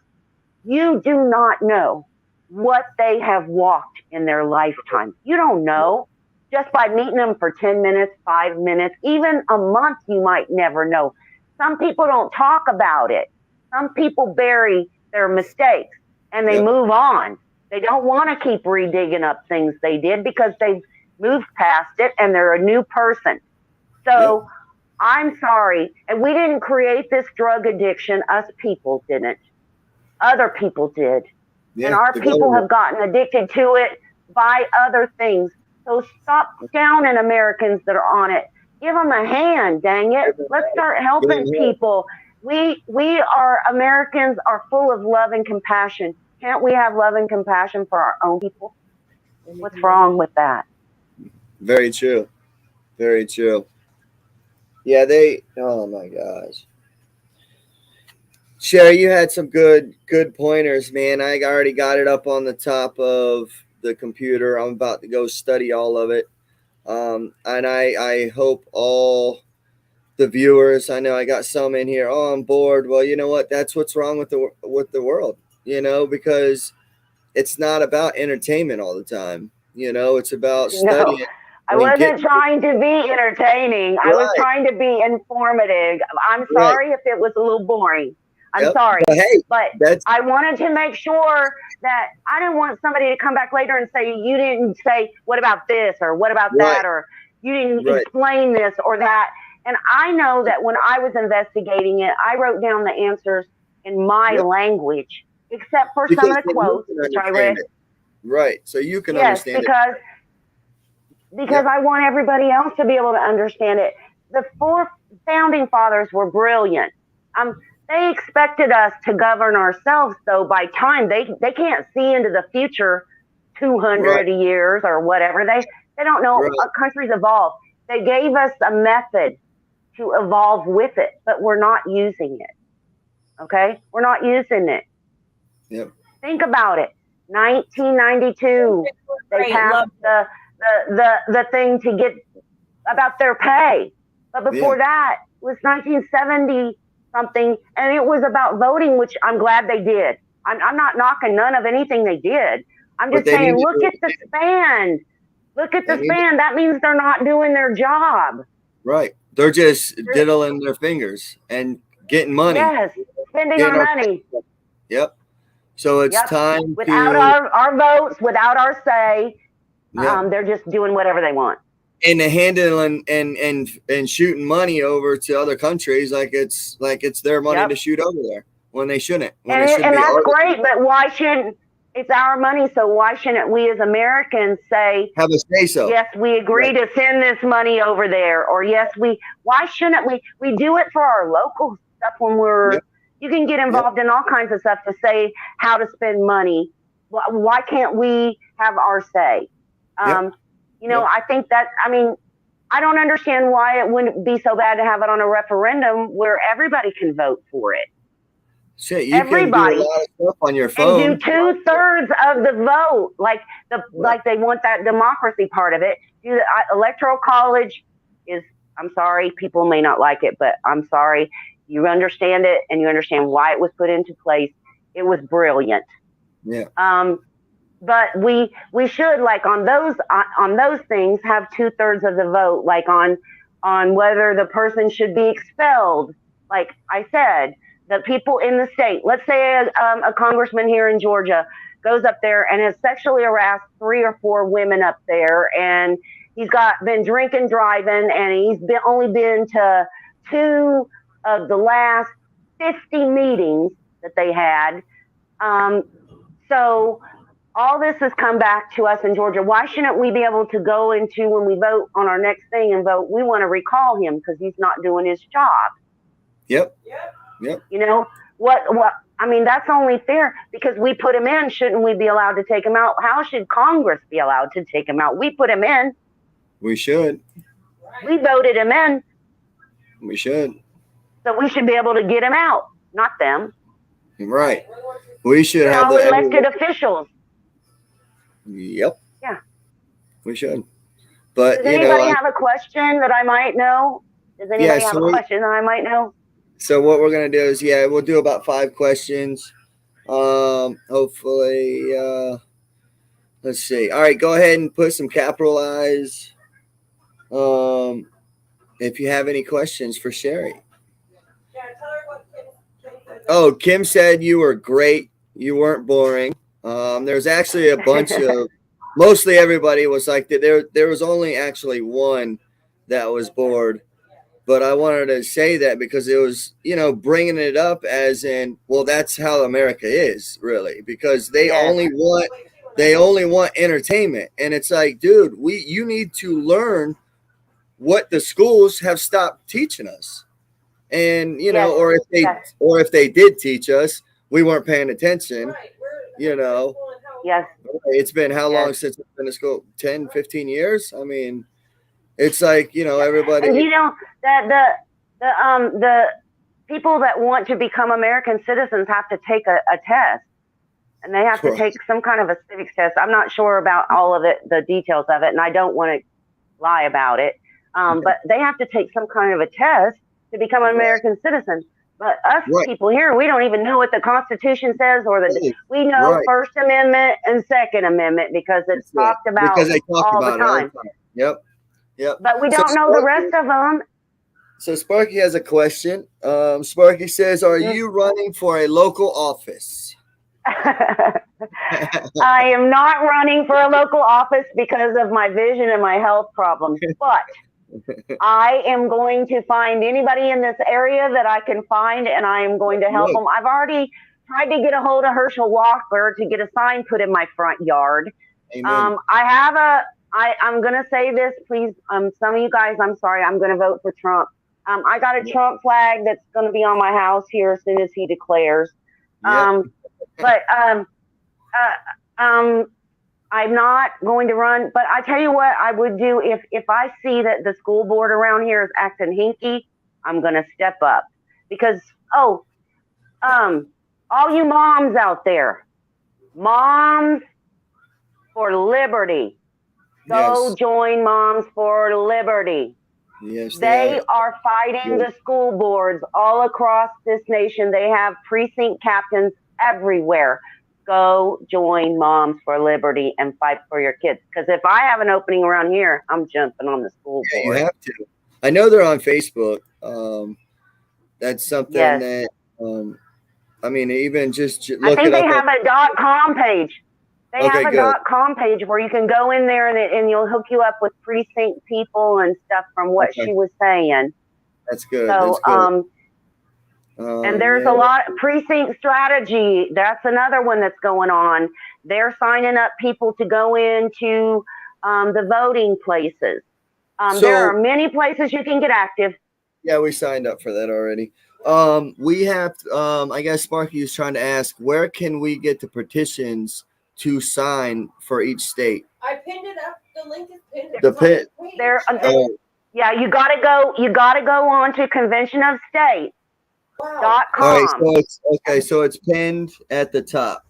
you do not know what they have walked in their lifetime. You don't know. Just by meeting them for 10 minutes, 5 minutes, even a month, you might never know. Some people don't talk about it. Some people bury their mistakes and they move on. They don't want to keep redigging up things they did, because they've moved past it and they're a new person. So I'm sorry. And we didn't create this drug addiction. Us people didn't. Other people did. And our people have gotten addicted to it by other things. So stop downing Americans that are on it. Give them a hand, dang it. Let's start helping people. Americans are full of love and compassion. Can't we have love and compassion for our own people? What's wrong with that? Very true. Very true. Yeah, oh my gosh. Sherry, you had some good pointers, man. I already got it up on the top of the computer. I'm about to go study all of it. And I hope all the viewers, I know I got some in here, on board. Well, you know what? That's what's wrong with the world, because it's not about entertainment all the time. It's about studying. No, I wasn't trying to be entertaining. I was trying to be informative. I'm sorry if it was a little boring. I'm sorry. But I wanted to make sure that I didn't want somebody to come back later and say, you didn't say, what about this, or what about that, or you didn't explain this or that. And I know that when I was investigating it, I wrote down the answers in my language, except for some of the quotes, which I read. Right. So you can understand it. Because I want everybody else to be able to understand it. The 4 founding fathers were brilliant. They expected us to govern ourselves, though, by time. They can't see into the future 200 years or whatever. They don't know. Countries evolve. They gave us a method to evolve with it, but we're not using it. Okay? We're not using it. Yep. Think about it. 1992, they passed the thing to get about their pay. But before that was 1970 something, and it was about voting, which I'm glad they did. I'm not knocking none of anything they did. I'm just saying, look at the span. Look at the span. That means they're not doing their job. Right. They're just diddling their fingers and getting money. Yes, spending our money. Yep. So it's time without our votes, without our say. They're just doing whatever they want. And the handling and shooting money over to other countries like it's their money to shoot over there when they shouldn't. And that's great, but why shouldn't it's our money. So why shouldn't we as Americans say, have a say so? Yes, we agree to send this money over there, or yes, why shouldn't we do it for our local stuff when you can get involved in all kinds of stuff to say how to spend money. Why can't we have our say? I think that, I don't understand why it wouldn't be so bad to have it on a referendum where everybody can vote for it. Shit, you everybody can do a lot of stuff on your phone. And do 2/3 of the vote, like they want that democracy part of it. Electoral college is, I'm sorry, people may not like it, but I'm sorry. You understand it and you understand why it was put into place. It was brilliant. Yeah. But we should, like, on those things, have 2/3 of the vote, like on whether the person should be expelled. Like I said, the people in the state, let's say a congressman here in Georgia goes up there and has sexually harassed 3 or 4 women up there, and he's been drinking, driving, and he's only been to 2 of the last 50 meetings that they had. So all this has come back to us in Georgia. Why shouldn't we be able to go into, when we vote on our next thing and vote, we want to recall him because he's not doing his job? Yep. That's only fair because we put him in. Shouldn't we be allowed to take him out? How should Congress be allowed to take him out? We put him in. We should. We voted him in. We should. So we should be able to get him out, not them. Right. We should have the elected officials. Yep. Yeah. We should. But does anybody have a question that I might know? Does anybody have a question that I might know? So what we're gonna do is, we'll do about 5 questions. Hopefully, let's see. All right, go ahead and put some capitalize. If you have any questions for Sherry. Oh, Kim said you were great. You weren't boring. There's actually a bunch of, mostly everybody was like that. There was only actually one that was bored. But I wanted to say that because it was, bringing it up as in, well, that's how America is, really, because they only want entertainment. And it's like, dude, you need to learn what the schools have stopped teaching us. And, or if they did teach us, we weren't paying attention, Yes. It's been how long since we've been to school? 10, 15 years? I mean, it's like, everybody. And the people that want to become American citizens have to take a test, and they have to take some kind of a civics test. I'm not sure about all of it, the details of it, and I don't want to lie about it. But they have to take some kind of a test to become an American citizen. But us people here, we don't even know what the Constitution says, or we know First Amendment and Second Amendment because it's talked about all the time. Yep. But we don't know the rest of them. So Sparky has a question. Sparky says, are you running for a local office? I am not running for a local office because of my vision and my health problems. But I am going to find anybody in this area that I can find, and I am going to help them. I've already tried to get a hold of Herschel Walker to get a sign put in my front yard. Amen. I'm going to say this, please. Some of you guys, I'm sorry, I'm going to vote for Trump. I got a Trump flag that's going to be on my house here as soon as he declares. But I'm not going to run. But I tell you what I would do if I see that the school board around here is acting hinky, I'm going to step up. Because, all you moms out there, moms for liberty. Go join Moms for Liberty. Yes, they are fighting the school boards all across this nation. They have precinct captains everywhere. Go join Moms for Liberty and fight for your kids. Because if I have an opening around here, I'm jumping on the school board. You have to. I know they're on Facebook. That's something that, even just look I think it they up. have a .com page. They have a .com page where you can go in there and you'll hook you up with precinct people and stuff from what she was saying. That's good. So, that's good. And there's a lot precinct strategy. That's another one that's going on. They're signing up people to go into the voting places. There are many places you can get active. Yeah, we signed up for that already. We have, I guess Sparky is trying to ask, where can we get the petitions to sign for each state? I pinned it up. The link is pinned. The pit. Yeah, you gotta go on to Convention of States. Wow. .com. All right, so it's pinned at the top.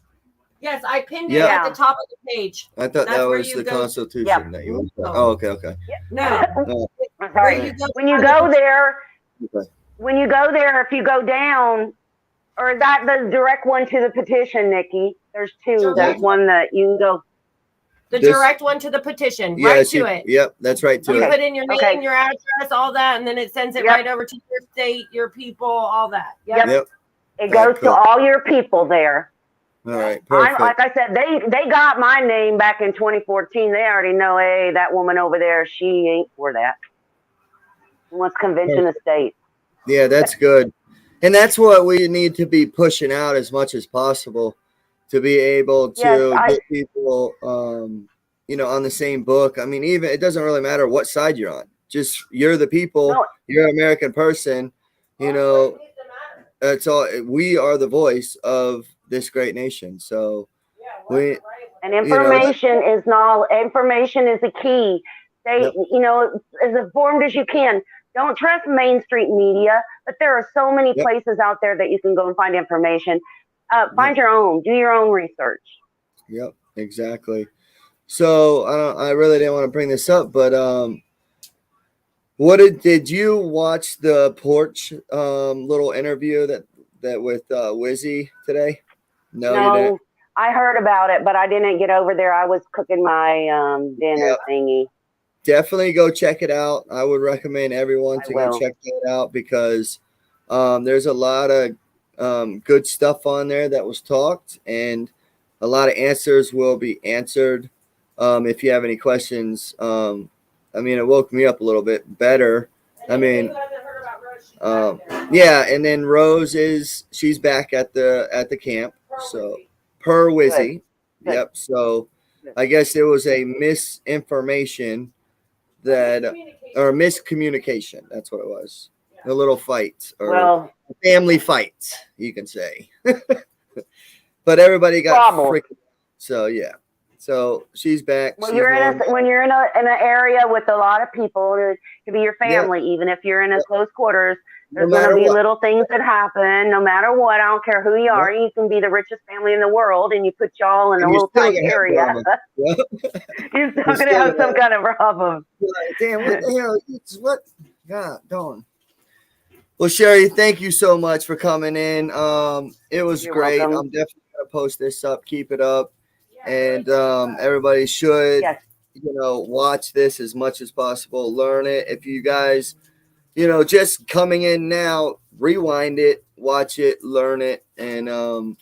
Yes, I pinned it at the top of the page. I thought that was the Constitution that you were talking. Oh, okay. No. Where you go when you go there, if you go down, or is that the direct one to the petition, Nikki? There's two. There's one that you can go. The direct one to the petition, right to it. Yep, that's right to it. You put in your name, your address, all that, and then it sends it right over to your state, your people, all that. Yep. It goes to all your people there. All right, perfect. Like I said, they got my name back in 2014. They already know, hey, that woman over there, she ain't for that. She wants Convention of States. Yeah, that's good. And that's what we need to be pushing out as much as possible, to be able to get people, on the same book. I mean, even it doesn't really matter what side you're on. Just you're the people. You're an American person. That's all. We are the voice of this great nation. So information is the key. Stay, as informed as you can. Don't trust mainstream media, but there are so many places out there that you can go and find information. Find your own. Do your own research. Yep, exactly. So I really didn't want to bring this up, but did you watch the porch little interview that with Wizzy today? No, you didn't. I heard about it, but I didn't get over there. I was cooking my dinner thingy. Definitely go check it out. I would recommend everyone to go check that out, because there's a lot of good stuff on there that was talked, and a lot of answers will be answered. If you have any questions, it woke me up a little bit better. And then Rose she's back at the camp. So per Wizzy. Yep. So I guess it was a misinformation or miscommunication. That's what it was. A little fight, or family fight, you can say. But everybody got freaking. So yeah. So she's back. When you're in an area with a lot of people, it could be your family. Even if you're in a close quarters, there's going to be little things that happen. No matter what, I don't care who you are. You can be the richest family in the world, and you put y'all in a little tight area. You're still going to have some kind of problem. Damn, what the hell? It's what? God, darn. Well, Sherry, thank you so much for coming in. It was great. Welcome. I'm definitely going to post this up. Keep it up. And everybody should, watch this as much as possible. Learn it. If you guys, just coming in now, rewind it, watch it, learn it, and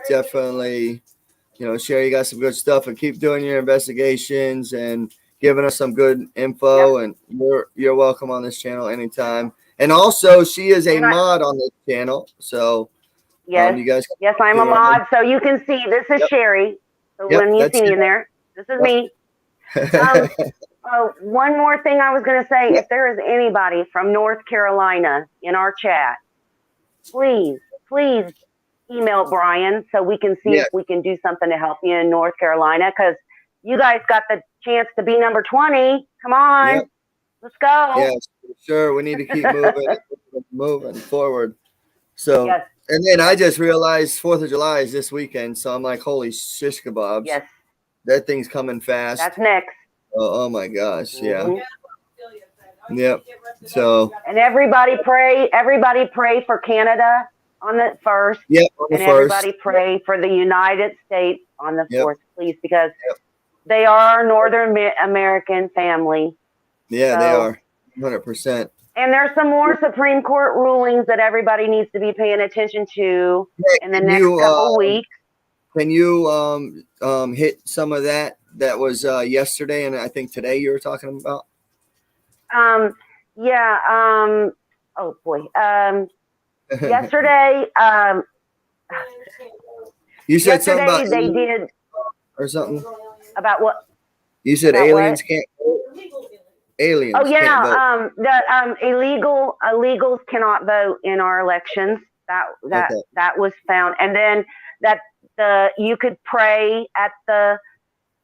definitely, Sherry, you got some good stuff, and keep doing your investigations and giving us some good info. And you're welcome on this channel anytime. And also, she is a mod on this channel. So you guys. Yes, I'm a mod. So you can see this is Sherry. So when you see me in there, this is me. One more thing I was going to say, if there is anybody from North Carolina in our chat, please email Brian so we can see if we can do something to help you in North Carolina, because you guys got the chance to be number 20. Come on, let's go. Yes, sure. We need to keep moving forward. So. Yes. And then I just realized 4th of July is this weekend, so I'm like, holy shish kebabs. Yes. That thing's coming fast. That's next. Oh my gosh, yeah. Yep. So. And everybody pray for Canada on the 1st. Yep, on the 1st. Everybody pray for the United States on the 4th, please, because they are our Northern American family. Yeah, they are. 100%. And there's some more Supreme Court rulings that everybody needs to be paying attention to in the next couple weeks. Can you hit some of that was yesterday, and I think today you were talking about? Oh boy. yesterday, You said something yesterday about they aliens did or something. about what? You said About aliens what? can't vote. Oh Aliens can't vote. yeah, illegals cannot vote in our elections. Okay. That was found, and then that you could pray at the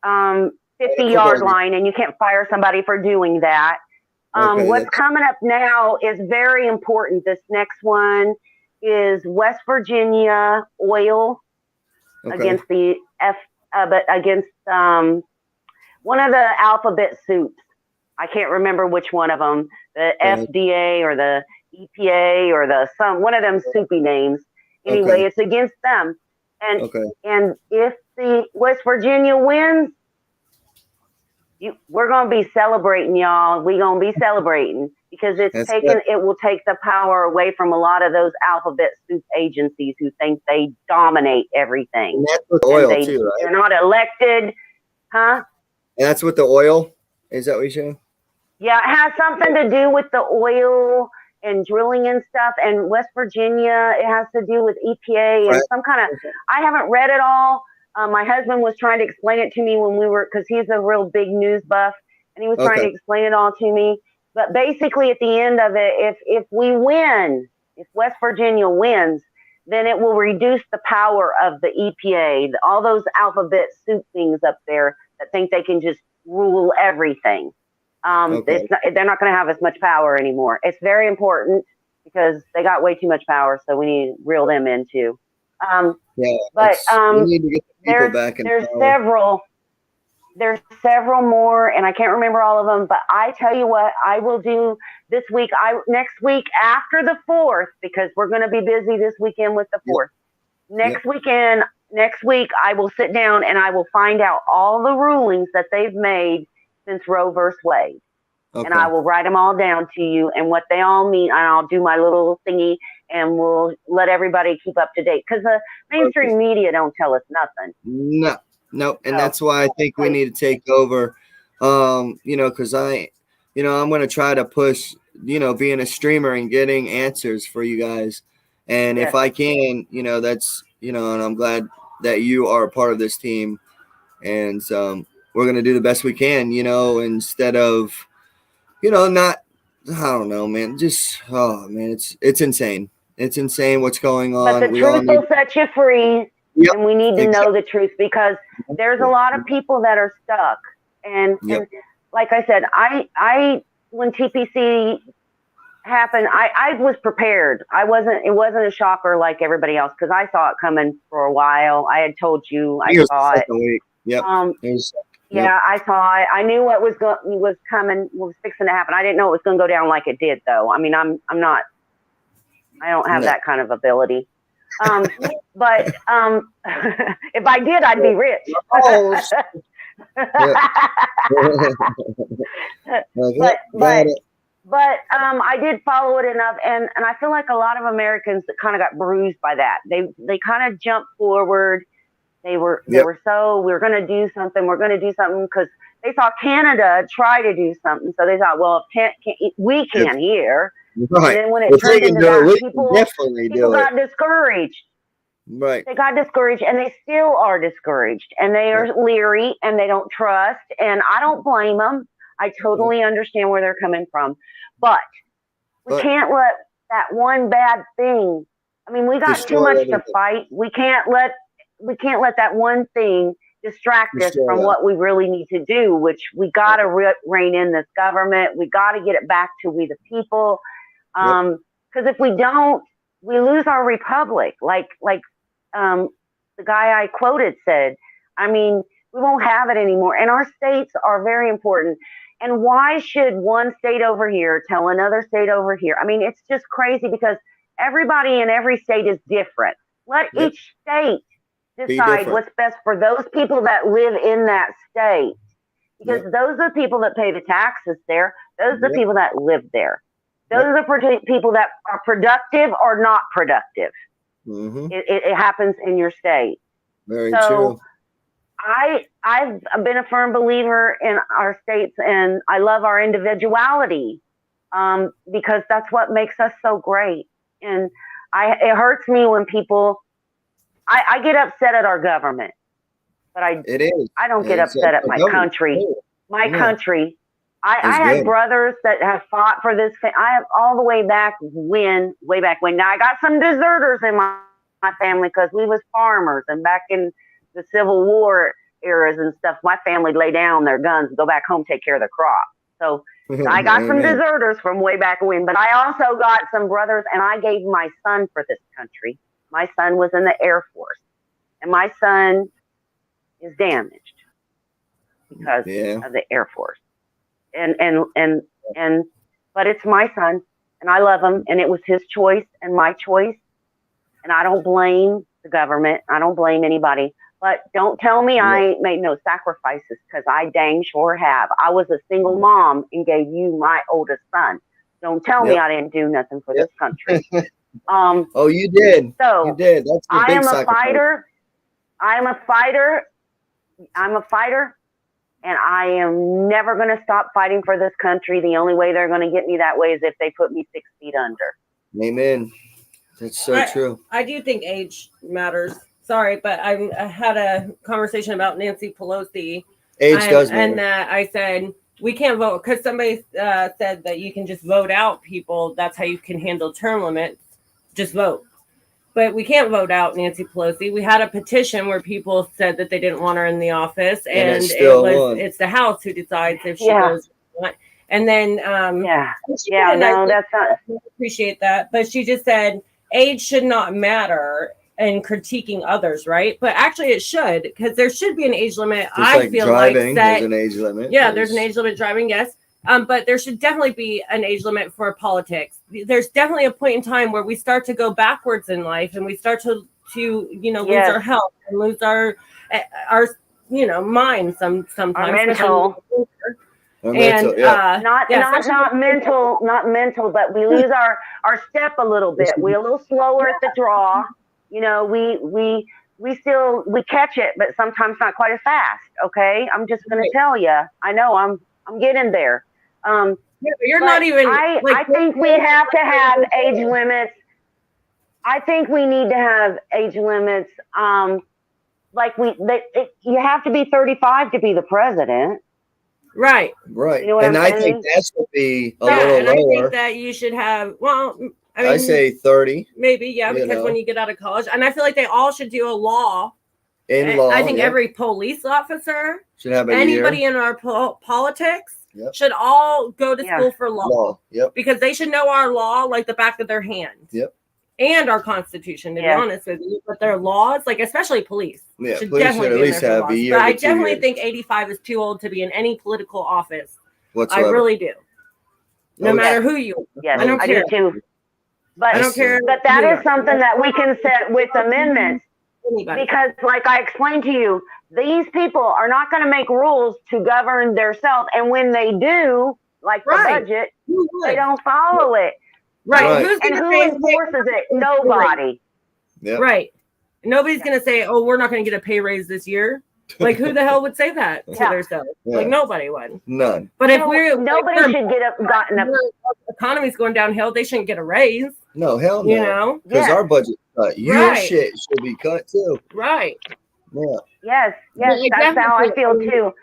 50-yard Football game. line, and you can't fire somebody for doing that. Okay. What's coming up now is very important. This next one is West Virginia oil Okay. against the but against one of the alphabet soups. I can't remember which one of them, the Right. FDA or the EPA or the one of them soupy names. Anyway, Okay. it's against them, and Okay. if the West Virginia wins, we're gonna be celebrating, y'all. We're gonna be celebrating because That's good. it will take the power away from a lot of those alphabet soup agencies who think they dominate everything. And that's with And oil too, right? they're not elected, huh? And that's with the oil. Is that what you're saying? Yeah, it has something to do with the oil and drilling and stuff. And West Virginia, it has to do with EPA and Right. some kind of. I haven't read it all. My husband was trying to explain it to me when we were, because he's a real big news buff, and he was trying to explain it all to me. But basically, at the end of it, if we win, if West Virginia wins, then it will reduce the power of the EPA, all those alphabet soup things up there that think they can just rule everything. Okay. They're not going to have as much power anymore. It's very important because they got way too much power, so we need to reel them in too. Yeah. But We need to get the people back in there's power. several more, and I can't remember all of them. But I tell you what, I will do this week. Next week after the 4th, because we're going to be busy this weekend with the 4th. Next week, I will sit down and I will find out all the rulings that they've made since Roe versus Wade. Okay. And I will write them all down to you and what they all mean. And I'll do my little thingy and we'll let everybody keep up to date. Because the mainstream media don't tell us nothing. No. And that's why I think we need to take over, because I'm going to try to push, being a streamer and getting answers for you guys. And if I can, that's, and I'm glad that you are a part of this team. And we're going to do the best we can, instead of, not, I don't know, man, just, oh man, it's insane. It's insane what's going on. But the truth will set you free. Yep, and we need to know the truth because there's a lot of people that are stuck. And like I said, I when TPC happened, I was prepared. It wasn't a shocker like everybody else because I saw it coming for a while. I had told you I saw it. Yep. Yeah, I saw it. I knew what was coming, was fixing to happen. I didn't know it was going to go down like it did, though. I mean, I don't have that kind of ability. But if I did, I'd be rich. But I did follow it enough, and I feel like a lot of Americans that kind of got bruised by that. They kind of jumped forward. They were so, we're going to do something because they saw Canada try to do something. So they thought, well, we can here. Right. And then when it turned into that, people got discouraged. Right. They got discouraged, and they still are discouraged, and they are leery, and they don't trust, and I don't blame them. I totally understand where they're coming from, but we can't let that one bad thing. I mean, we got too much to fight. We can't let that one thing distract us from what we really need to do, which we got to rein in this government. We got to get it back to we the people. Because if we don't, we lose our republic. Like the guy I quoted said, I mean, we won't have it anymore. And our states are very important. And why should one state over here tell another state over here? I mean, it's just crazy because everybody in every state is different. Let each state decide what's best for those people that live in that state. Because those are the people that pay the taxes there. Those are the people that live there. Those are the people that are productive or not productive. Mm-hmm. It happens in your state. Very true. I've been a firm believer in our states, and I love our individuality because that's what makes us so great. And it hurts me when people. I get upset at our government, but It is. I don't get upset at my country. My country. I have brothers that have fought for this. I have all the way back when. Now I got some deserters in my family because we was farmers, and back in the Civil War eras and stuff, my family lay down their guns, go back home, take care of the crop. So I got some deserters from way back when, but I also got some brothers, and I gave my son for this country. My son was in the Air Force, and my son is damaged because of the Air Force. But it's my son, and I love him, and it was his choice and my choice, and I don't blame the government. I don't blame anybody. But don't tell me I ain't made no sacrifices, because I dang sure have. I was a single mom and gave you my oldest son. Don't tell me I didn't do nothing for this country. Oh, you did. So you did. That's a big sacrifice. I'm a fighter, and I am never going to stop fighting for this country. The only way they're going to get me that way is if they put me 6 feet under. Amen. That's so true. I do think age matters. Sorry, but I had a conversation about Nancy Pelosi. Age does matter. And I said, we can't vote because somebody said that you can just vote out people. That's how you can handle term limits. Just vote. But we can't vote out Nancy Pelosi. We had a petition where people said that they didn't want her in the office, and it's the House who decides if she goes or not. And then that's not. I appreciate that, but she just said age should not matter in critiquing others, right? But actually, it should, because there should be an age limit. I feel driving, like there's an age limit. Yeah, there's an age limit driving. Yes. But there should definitely be an age limit for politics. There's definitely a point in time where we start to go backwards in life, and we start to lose our health and lose our mind sometimes. Our mental. Not mental, but we lose our step a little bit. We're a little slower at the draw. We catch it, but sometimes not quite as fast. Okay, I'm just going to tell you. I know I'm getting there. You're not even. I think we have to have age limits. I think we need to have age limits. You have to be 35 to be the president. Right. You know what I'm saying? I think that should be a little lower. I think that you should have. Well, I say 30. Maybe, because when you get out of college, and I feel like they all should do a law. I think every police officer should have anybody in our politics. Should all go to school for law. Because they should know our law like the back of their hand. And our Constitution, to be honest with you. But their laws, like especially police, should definitely at least have a year. But I definitely think 85 is too old to be in any political office. Whatsoever. I really do. No matter who you are. Yes, I don't care. do too. But I don't care. But that is something that we can set with amendments. Because, like I explained to you, these people are not going to make rules to govern themselves, and when they do, like the budget, they don't follow it. Right. Who enforces it? Nobody. Right. Nobody's going to say, "Oh, we're not going to get a pay raise this year." Like, who the hell would say that to themselves? Like, nobody would. None. But if nobody should gotten a economy's going downhill, they shouldn't get a raise. No, hell no. Because our budget cut. Your shit should be cut too. Right. Yeah. Yes. That's how I feel too.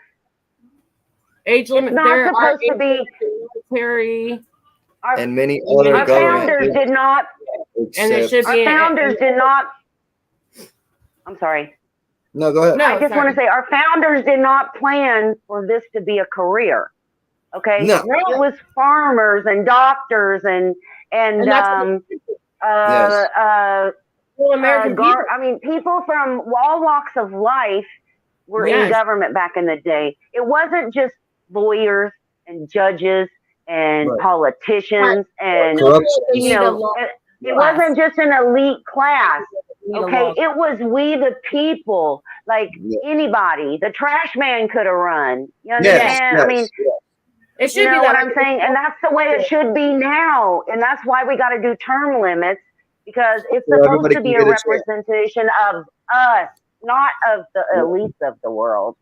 Age limit. It's not supposed to be military. And many other our founders did not. And it should be. Our founders did not. I'm sorry. No, go ahead. No, I just want to say our founders did not plan for this to be a career. Okay. No. It was farmers and doctors and American people. I mean, people from all walks of life were in government back in the day. It wasn't just lawyers and judges and politicians and it wasn't just an elite class. Okay, it was we the people, like anybody. The trash man could have run. You understand? I mean, it should be what I'm saying, and that's the way it should be now, and that's why we got to do term limits, because it's supposed to be a representation of us, not of the elites of the world.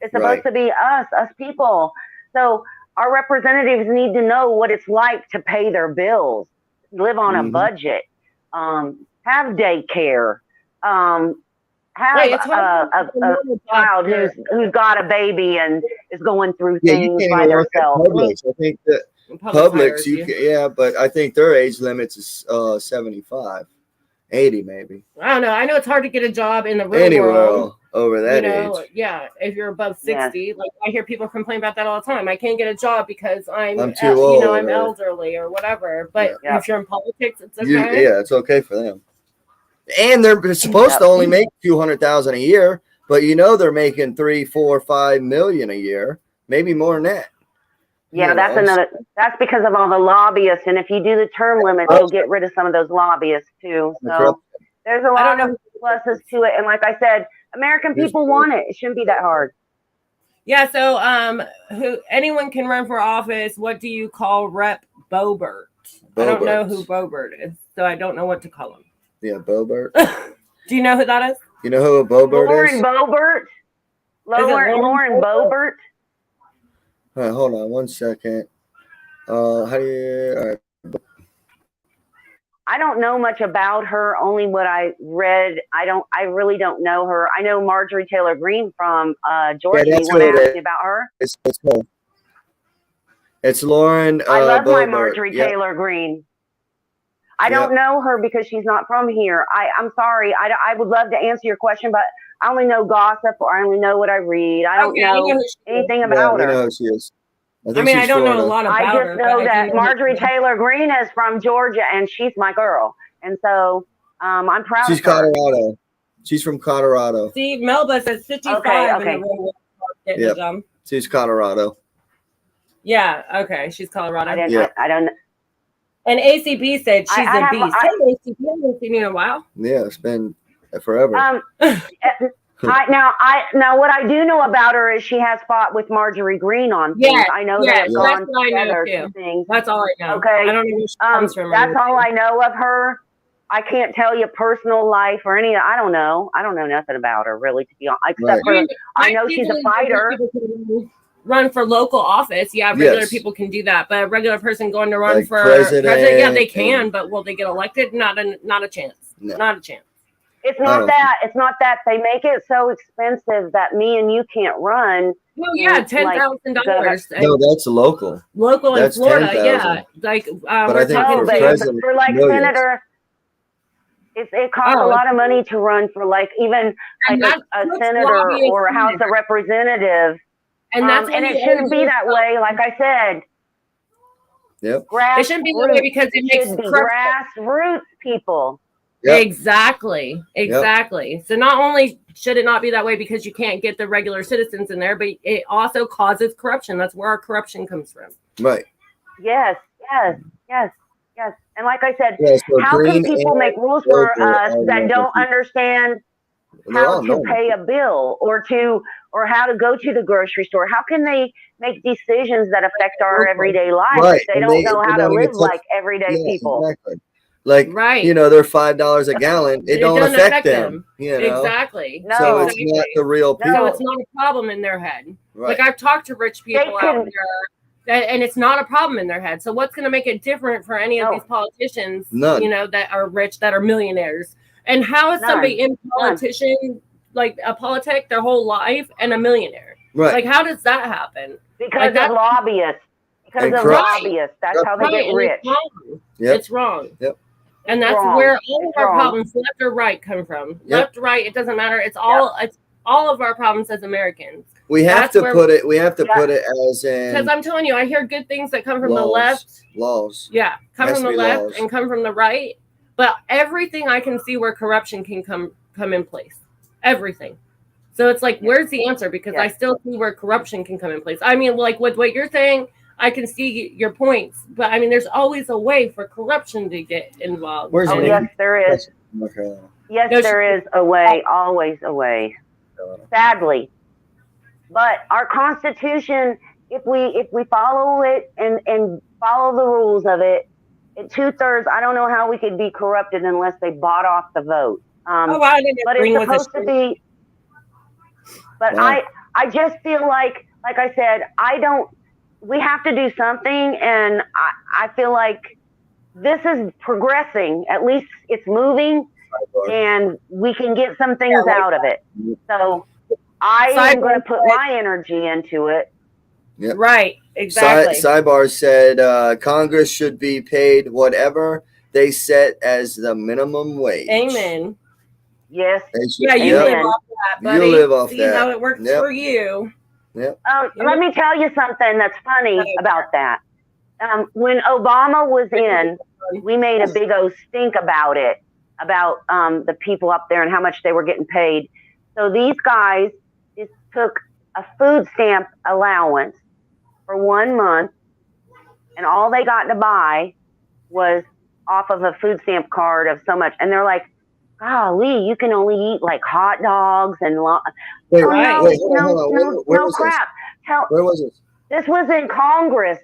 It's supposed to be us people. So our representatives need to know what it's like to pay their bills, live on a budget. have daycare, have Right, it's hard a child who's got a baby and is going through Yeah, you things can't by even work at themselves. Publix. I think that Publix, you can, yeah, but I think their age limit is 75, 80 maybe. I don't know. I know it's hard to get a job in the real Anywhere world. over that age. Yeah, if you're above 60, like I hear people complain about that all the time. I can't get a job because I'm too old, I'm elderly or whatever. But if you're in politics, it's okay. It's okay for them. And they're supposed to only make $200,000 a year, but they're making 3, 4, 5 million a year, maybe more than that. Yeah, that's because of all the lobbyists. And if you do the term limits, you'll get rid of some of those lobbyists too. So there's a lot of pluses to it. And like I said, American people want it. It shouldn't be that hard. Yeah. So anyone can run for office. What do you call Rep Boebert? I don't know who Boebert is, so I don't know what to call him. Yeah, Boebert. Do you know who that is? You know who a Boebert is? Lauren Boebert. All right, hold on one second. All right. I don't know much about her, only what I read. I really don't know her. I know Marjorie Taylor Greene from Georgia. You want to ask me about her? It's Lauren I love Boebert. my Marjorie Taylor Greene. I don't know her because she's not from here. I'm sorry. I would love to answer your question, but I only know gossip, or I only know what I read. I don't know anything about her. I know who she is. I don't know a lot about her. I just know that Marjorie Taylor Greene is from Georgia, and she's my girl. And so I'm proud of her. She's Colorado. She's from Colorado. See, Melba says 55 in the room. She's Colorado. Yeah, okay. She's Colorado. I don't know. And ACB said she's a beast. Hey, ACB, I haven't seen you in a while. Yeah, it's been forever. Now what I do know about her is she has fought with Marjorie Greene on things. I know they have gone together to things. That's all I know. Okay. I don't know where she comes from. That's all I know of her. I can't tell you personal life or any. I don't know nothing about her really, to be honest. Except for I know she's a fighter. Run for local office. Yeah, regular people can do that, but a regular person going to run for president, yeah, they can. But will they get elected? Not a chance. No. Not a chance. It's not that. It's not that. They make it so expensive that me and you can't run. Well, yeah, $10,000. No, that's local. Local in Florida, 10, yeah. Like, but I think for like millions. Senator, it costs a lot of money to run for like even like a senator or a House of Representative. And it shouldn't be that way, like I said. Yep. It shouldn't be that way because it makes grassroots people. Yep. Exactly. Yep. So not only should it not be that way because you can't get the regular citizens in there, but it also causes corruption. That's where our corruption comes from. Right. Yes. And like I said, how can people make rules for us that don't understand how to pay a bill or how to go to the grocery store? How can they make decisions that affect our everyday life if they don't know how to live like everyday people? Exactly. Like, they're $5 a gallon. It don't affect them. Exactly. No. So it's not the real people. So it's not a problem in their head. Right. Like I've talked to rich people out there, and it's not a problem in their head. So what's going to make it different for any of these politicians, that are rich, that are millionaires? And how is somebody in politician, like a politic, their whole life and a millionaire? Right. Like, how does that happen? Because of lobbyists. Because of lobbyists. That's how they get rich. It's wrong. Yep. And that's where all of our problems, left or right, come from. Left, right, it doesn't matter. It's all of our problems as Americans. We have to put it as in, because I'm telling you, I hear good things that come from the left. Laws. Yeah, come from the left and come from the right. But everything I can see where corruption can come in place. Everything. So it's like, where's the answer? Because I still see where corruption can come in place. I mean, like with what you're saying, I can see your points, but I mean, there's always a way for corruption to get involved. Yes, there is. Yes, there is a way, always a way. Sadly. But our Constitution, if we follow it and follow the rules of it, at 2/3, I don't know how we could be corrupted unless they bought off the vote. But it's supposed to be. But I just feel like I said, we have to do something, and I feel like this is progressing. At least it's moving, and we can get some things out of it. So I am going to put my energy into it. Yep. Right, exactly. Sidebar said Congress should be paid whatever they set as the minimum wage. Amen. Yes. Yeah, you live off that, buddy. You live off See that. how it works for you. Yep. Let me tell you something that's funny about that. When Obama was in, we made a big old stink about it, about the people up there and how much they were getting paid. So these guys just took a food stamp allowance for 1 month, and all they got to buy was off of a food stamp card of so much. And they're like, golly, you can only eat like hot dogs and no crap. Where was this? This was in Congress.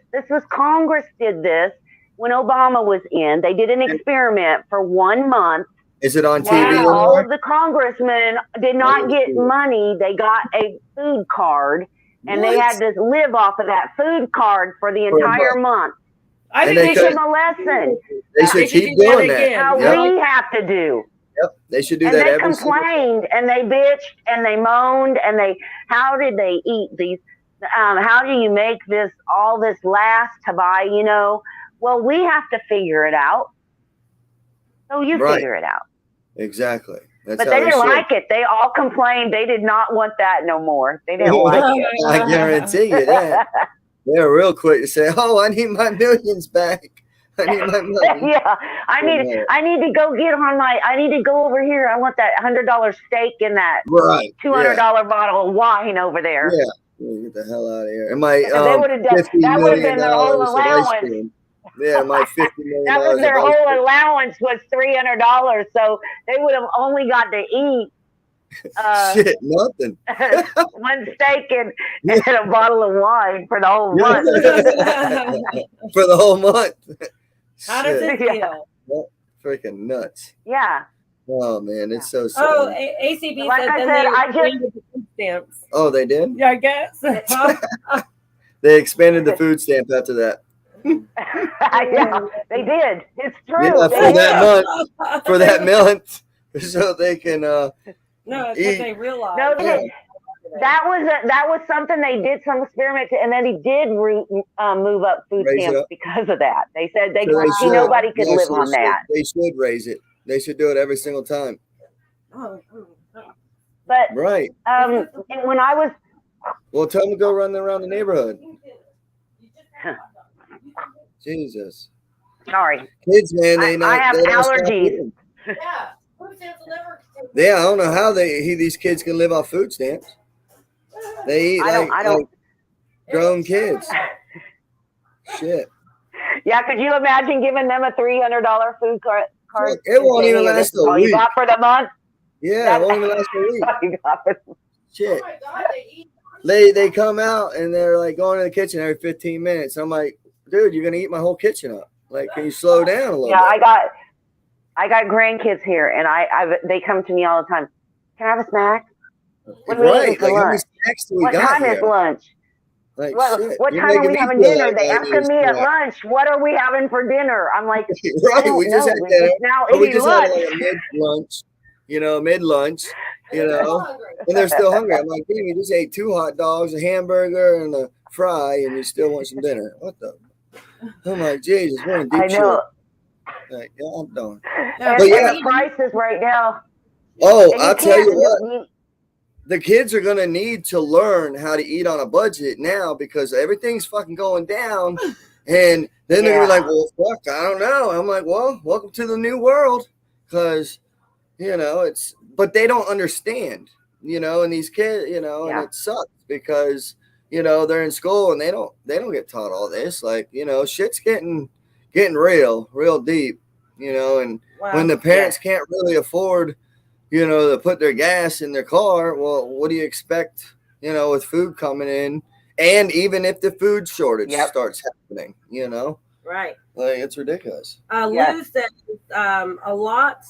Congress did this when Obama was in. They did an experiment for 1 month. Is it on TV? And all of the congressmen did not get money. They got a food card, and they had to live off of that food card for the entire month. I think they should them a lesson. They should keep doing that. How we have to do. Yep, they should do and that. They complained and they bitched and they moaned and how did they eat these? How do you make all this last to buy? Well, we have to figure it out. So you figure it out. Exactly. That's but they didn't like it. They all complained. They did not want that no more. They didn't like it. I guarantee you that. They're real quick to say, "Oh, I need my millions back. I need my money." Yeah, I need to go get on I need to go over here. I want that $100 steak and that $200 bottle of wine over there. Yeah, get the hell out of here. And my they would have done that. Would have been their whole allowance. Yeah, my $50 million. That was their whole allowance was $300, so they would have only got to eat shit, nothing. one steak and a bottle of wine for the whole month. For the whole month. How does it feel? Freaking nuts. Yeah. Oh man, it's so sad. Oh, ACB like said I then said, they I expanded the food stamps. Oh, they did? Yeah, I guess. They expanded the food stamp after that. Yeah, they did. It's true. Yeah, for that month, so they can no, it's what they realized. No, that was something they did some experiment to, and then he did move up food stamps because of that. They said nobody could live on that. They should raise it. They should do it every single time. But and when I was tell them to go run around the neighborhood. Jesus. Sorry. Kids, man, I have allergies. Yeah, I don't know how these kids can live off food stamps. They eat like grown kids. Shit. Yeah, could you imagine giving them a $300 food card? It won't even last a week. You got for the month? Yeah, it won't even last a week. Shit. They come out and they're like going to the kitchen every 15 minutes. I'm like, dude, you're gonna eat my whole kitchen up. Like, can you slow down a little bit? I got grandkids here, and they come to me all the time. Can I have a snack? What do we eat for lunch? What time is lunch? Like, what time are we having dinner? They asking me at lunch, what are we having for dinner? I'm like, we just had dinner. Now we just lunch. had like a mid-lunch, and they're still hungry. I'm like, damn, you just ate 2 hot dogs, a hamburger, and a fry, and you still want some dinner. What the? I'm like, Jesus, we're in deep shit. Like, yeah, I'm done. But the prices right now. Oh, I'll tell you what. The kids are going to need to learn how to eat on a budget now because everything's fucking going down. And then they're going to be like, well, fuck, I don't know. I'm like, well, welcome to the new world. Because, but they don't understand, and these kids, and it sucks because, they're in school and they don't get taught all this. Like, shit's getting real deep, and when the parents can't really afford, to put their gas in their car, well, what do you expect, with food coming in? And even if the food shortage starts happening, Right. Like, it's ridiculous. Lou says a lot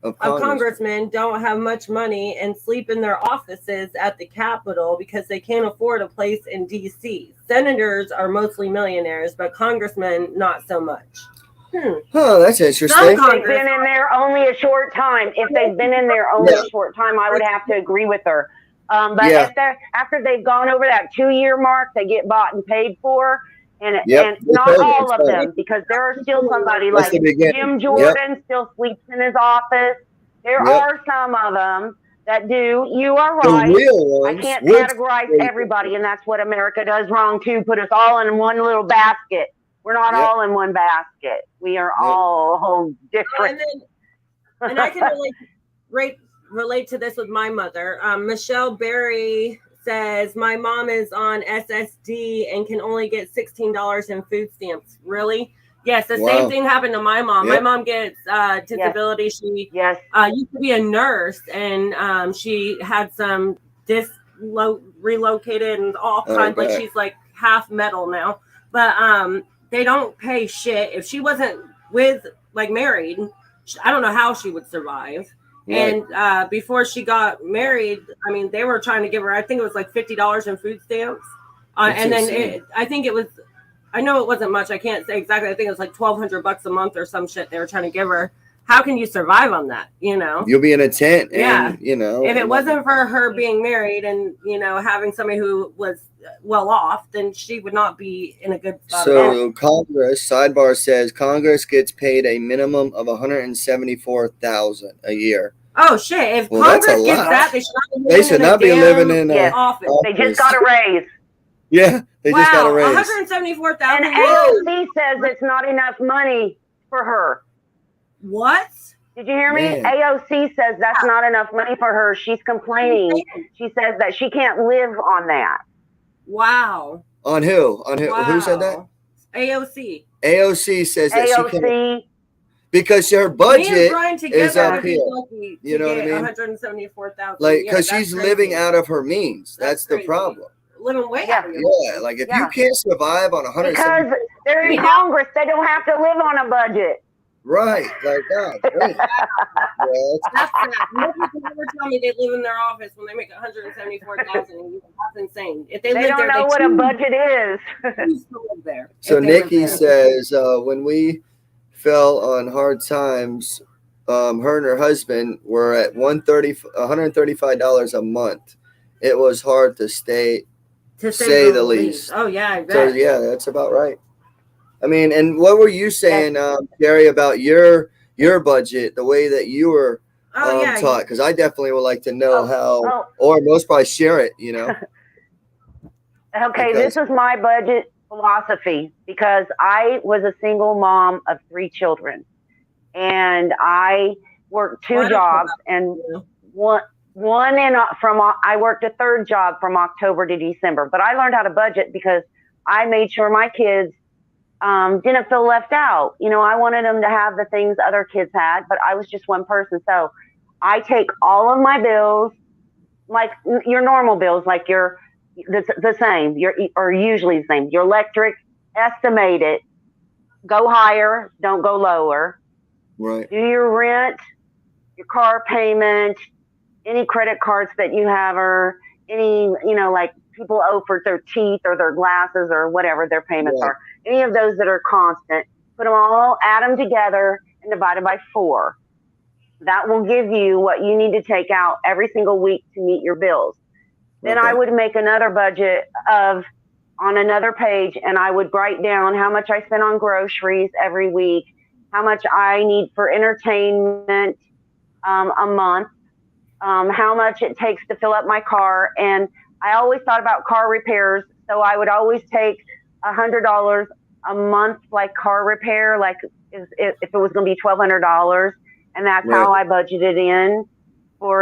of congressmen don't have much money and sleep in their offices at the Capitol because they can't afford a place in D.C. Senators are mostly millionaires, but congressmen, not so much. Huh, that's interesting. If they've been in there only a short time. If they've been in there only a short time, I would have to agree with her. But after they've gone over that 2-year mark, they get bought and paid for. And not all of them, because there are still somebody like Jim Jordan still sleeps in his office. There are some of them that do. You are right. I can't categorize everybody, and that's what America does wrong too. Put us all in one little basket. We're not all in one basket. We are all different. And I can relate to this with my mother. Michelle Berry says, my mom is on SSD and can only get $16 in food stamps. Really? Yes, the same thing happened to my mom. My mom gets disability. She used to be a nurse, and she had some relocated and all kinds. Like, she's like half metal now. But they don't pay shit. If she wasn't married, I don't know how she would survive. Right. And before she got married, I mean, they were trying to give her, I think it was like $50 in food stamps. And then I know it wasn't much. I can't say exactly. I think it was like $1,200 a month or some shit they were trying to give her. How can you survive on that? You know, you'll be in a tent. Yeah. And, you know, if it wasn't for her being married and, you know, having somebody who was well off, then she would not be in a good spot. So Congress, sidebar says, Congress gets paid a minimum of $174,000 a year. Oh shit! If Congress gets that, they should not be living in an office. They just got a raise. Yeah, they just got a raise. $174,000. And AOC says it's not enough money for her. What? Did you hear me? AOC says that's not enough money for her. She's complaining. She says that she can't live on that. Wow. On who? On who? Wow. Who said that? AOC. AOC says that she can't. Because her budget is up here. You know what I mean? $174,000. Like, because she's living out of her means. That's the problem. Living way out of your means. Yeah, like if you can't survive on $174,000. Because they're in Congress, they don't have to live on a budget. Right, like that. Right. That's sad. Nobody can ever tell me they live in their office when they make $174,000. That's insane. If they live don't there, know what a budget is. There. So Nikki says, when we fell on hard times, her and her husband were at $135 a month. It was hard to say the least. Oh yeah, I bet. So yeah, that's about right. I mean, and what were you saying, Gary, about your budget, the way that you were taught? Because I definitely would like to know how, or most probably share it, you know. Okay, this is my budget philosophy, because I was a single mom of 3 children, and I worked 2 jobs, and I worked a 3rd job from October to December. But I learned how to budget because I made sure my kids didn't feel left out. You know, I wanted them to have the things other kids had, but I was just one person. So I take all of my bills, like your normal bills, like the same, or usually the same. Your electric, estimate it, go higher, don't go lower. Right. Do your rent, your car payment, any credit cards that you have, or any, you know, like people owe for their teeth or their glasses or whatever their payments are. Any of those that are constant, put them all, add them together and divide it by 4. That will give you what you need to take out every single week to meet your bills. Then I would make another budget on another page, and I would write down how much I spend on groceries every week, how much I need for entertainment a month, how much it takes to fill up my car. And I always thought about car repairs, so I would always take $100 a month, like car repair, like if it was going to be $1,200, and that's how I budgeted in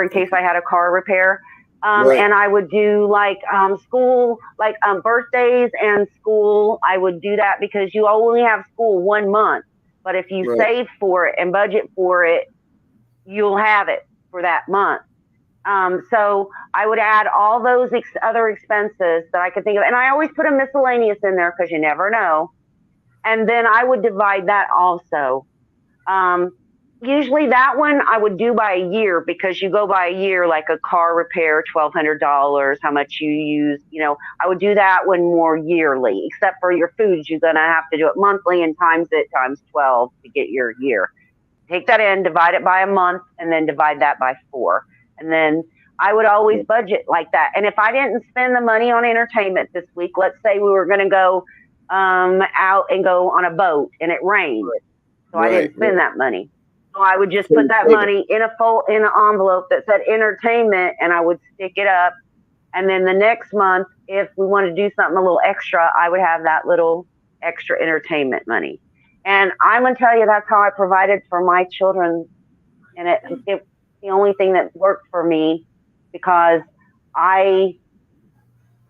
case I had a car repair. And I would do like school, like birthdays and school. I would do that because you only have school 1 month, but if you save for it and budget for it, you'll have it for that month. So I would add all those other expenses that I could think of. And I always put a miscellaneous in there because you never know. And then I would divide that also. usually that one I would do by a year, because you go by a year, like a car repair, $1,200, how much you use, I would do that one more yearly, except for your foods. You're going to have to do it monthly and times it times 12 to get your year. Take that in, divide it by a month, and then divide that by 4. And then I would always budget like that. And if I didn't spend the money on entertainment this week, let's say we were going to go out and go on a boat and it rained, so I didn't spend that money. So I would just put that money in an envelope that said entertainment, and I would stick it up. And then the next month, if we want to do something a little extra, I would have that little extra entertainment money. And I'm going to tell you, that's how I provided for my children. And it's the only thing that worked for me, because I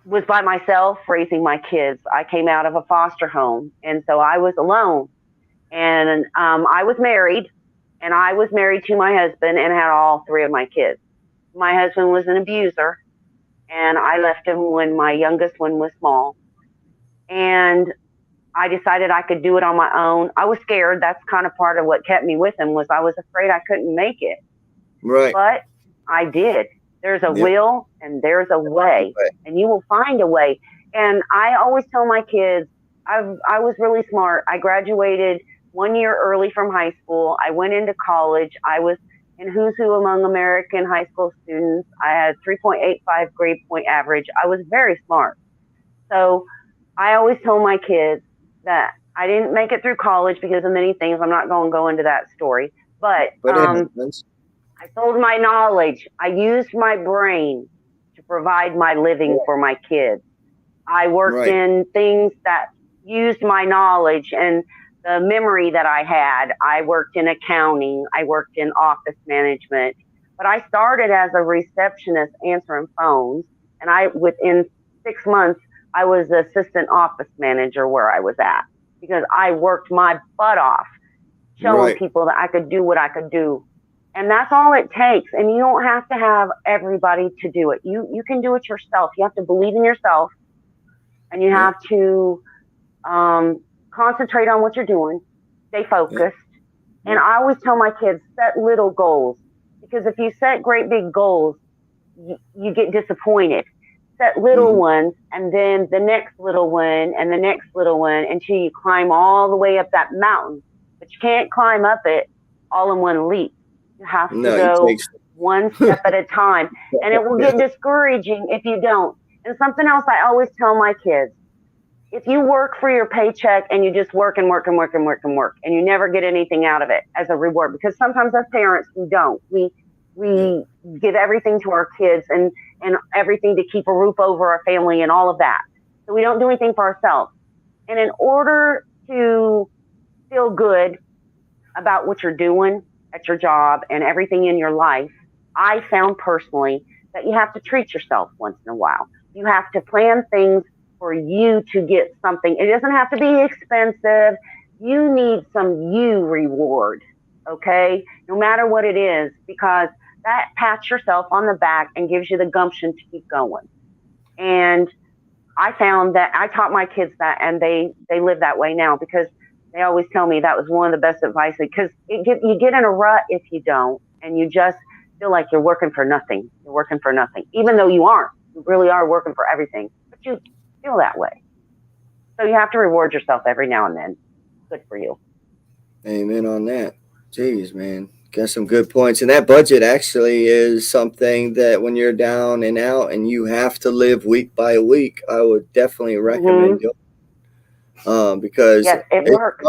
was by myself raising my kids. I came out of a foster home, and so I was alone. And I was married. And I was married to my husband and had all 3 of my kids. My husband was an abuser, and I left him when my youngest one was small. And I decided I could do it on my own. I was scared. That's kind of part of what kept me with him, was I was afraid I couldn't make it. Right. But I did. There's a will and there's a way, and you will find a way. And I always tell my kids, I was really smart. I graduated 1 year early from high school. I went into college. I was in who's who among American high school students. I had 3.85 grade point average. I was very smart. So I always told my kids that I didn't make it through college because of many things. I'm not going to go into that story. But I sold my knowledge. I used my brain to provide my living for my kids. I worked in things that used my knowledge and the memory that I had. I worked in accounting. I worked in office management. But I started as a receptionist answering phones. And within 6 months, I was the assistant office manager where I was at, because I worked my butt off showing people that I could do what I could do. And that's all it takes. And you don't have to have everybody to do it. You can do it yourself. You have to believe in yourself, and you have to concentrate on what you're doing, stay focused. And I always tell my kids, set little goals, because if you set great big goals, you get disappointed. Set little ones, and then the next little one, and the next little one, until you climb all the way up that mountain. But you can't climb up it all in one leap. You have to go one step at a time. And it will get discouraging if you don't. And something else I always tell my kids, if you work for your paycheck and you just work and work and work and work and work, and you never get anything out of it as a reward, because sometimes as parents, we don't. We give everything to our kids and everything to keep a roof over our family and all of that. So we don't do anything for ourselves. And in order to feel good about what you're doing at your job and everything in your life, I found personally that you have to treat yourself once in a while. You have to plan things for you to get something. It doesn't have to be expensive. You need some you reward, okay? No matter what it is, because that pats yourself on the back and gives you the gumption to keep going. And I found that I taught my kids that, and they live that way now, because they always tell me that was one of the best advice, because you get in a rut if you don't, and you just feel like you're working for nothing. You're working for nothing, even though you aren't. You really are working for everything, but you feel that way. So you have to reward yourself every now and then. Good for you. Amen on that. Jeez, man. Got some good points. And that budget actually is something that when you're down and out and you have to live week by week, I would definitely recommend doing. Because it works.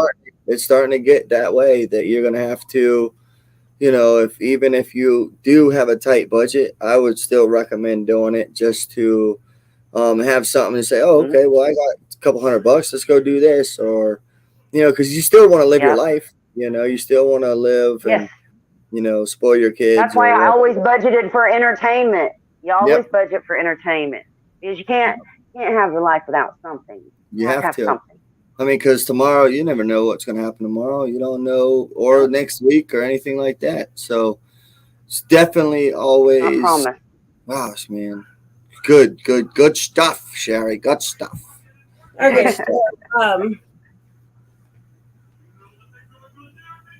It's starting to get that way that you're going to have to, even if you do have a tight budget, I would still recommend doing it just to have something to say, okay, well, I got a couple $100, let's go do this. Or, because you still want to live your life, you still want to live and, spoil your kids. That's why I always budgeted for entertainment. You always budget for entertainment, because you can't have your life without something. You have to. Something. I mean, because tomorrow, you never know what's going to happen tomorrow. You don't know, or next week or anything like that. So it's definitely always. I promise. Gosh, man. Good stuff, Sherry. Good stuff. Okay. So,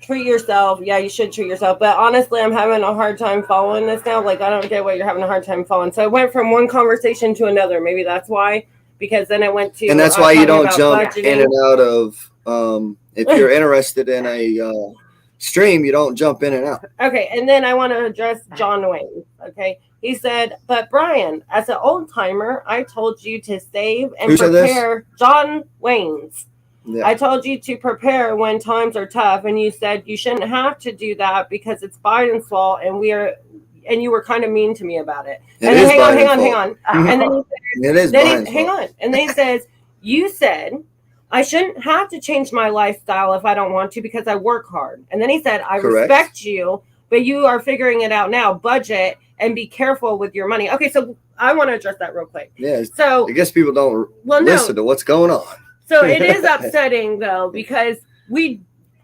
treat yourself. Yeah, you should treat yourself. But honestly, I'm having a hard time following this now. Like, I don't get what you're having a hard time following. So it went from one conversation to another. Maybe that's why. Because then it went to. And that's why you don't jump budgeting. in and out of. If you're interested in a stream, you don't jump in and out. Okay, and then I want to address John Wayne. Okay, he said, "But Brian, as an old timer, I told you to save and Who said this? prepare." John Wayne's. Yeah. I told you to prepare when times are tough, and you said you shouldn't have to do that because it's Biden's fault, and you were kind of mean to me about it. It And is then hang Biden's on. fault. And then he said, It is Biden's hang fault. on. And then he says, you said I shouldn't have to change my lifestyle if I don't want to because I work hard. And then he said, I Correct. respect you, but you are figuring it out now. Budget and be careful with your money. Okay, so I want to address that real quick. Yeah. So I guess people don't listen to what's going on. So it is upsetting though, because we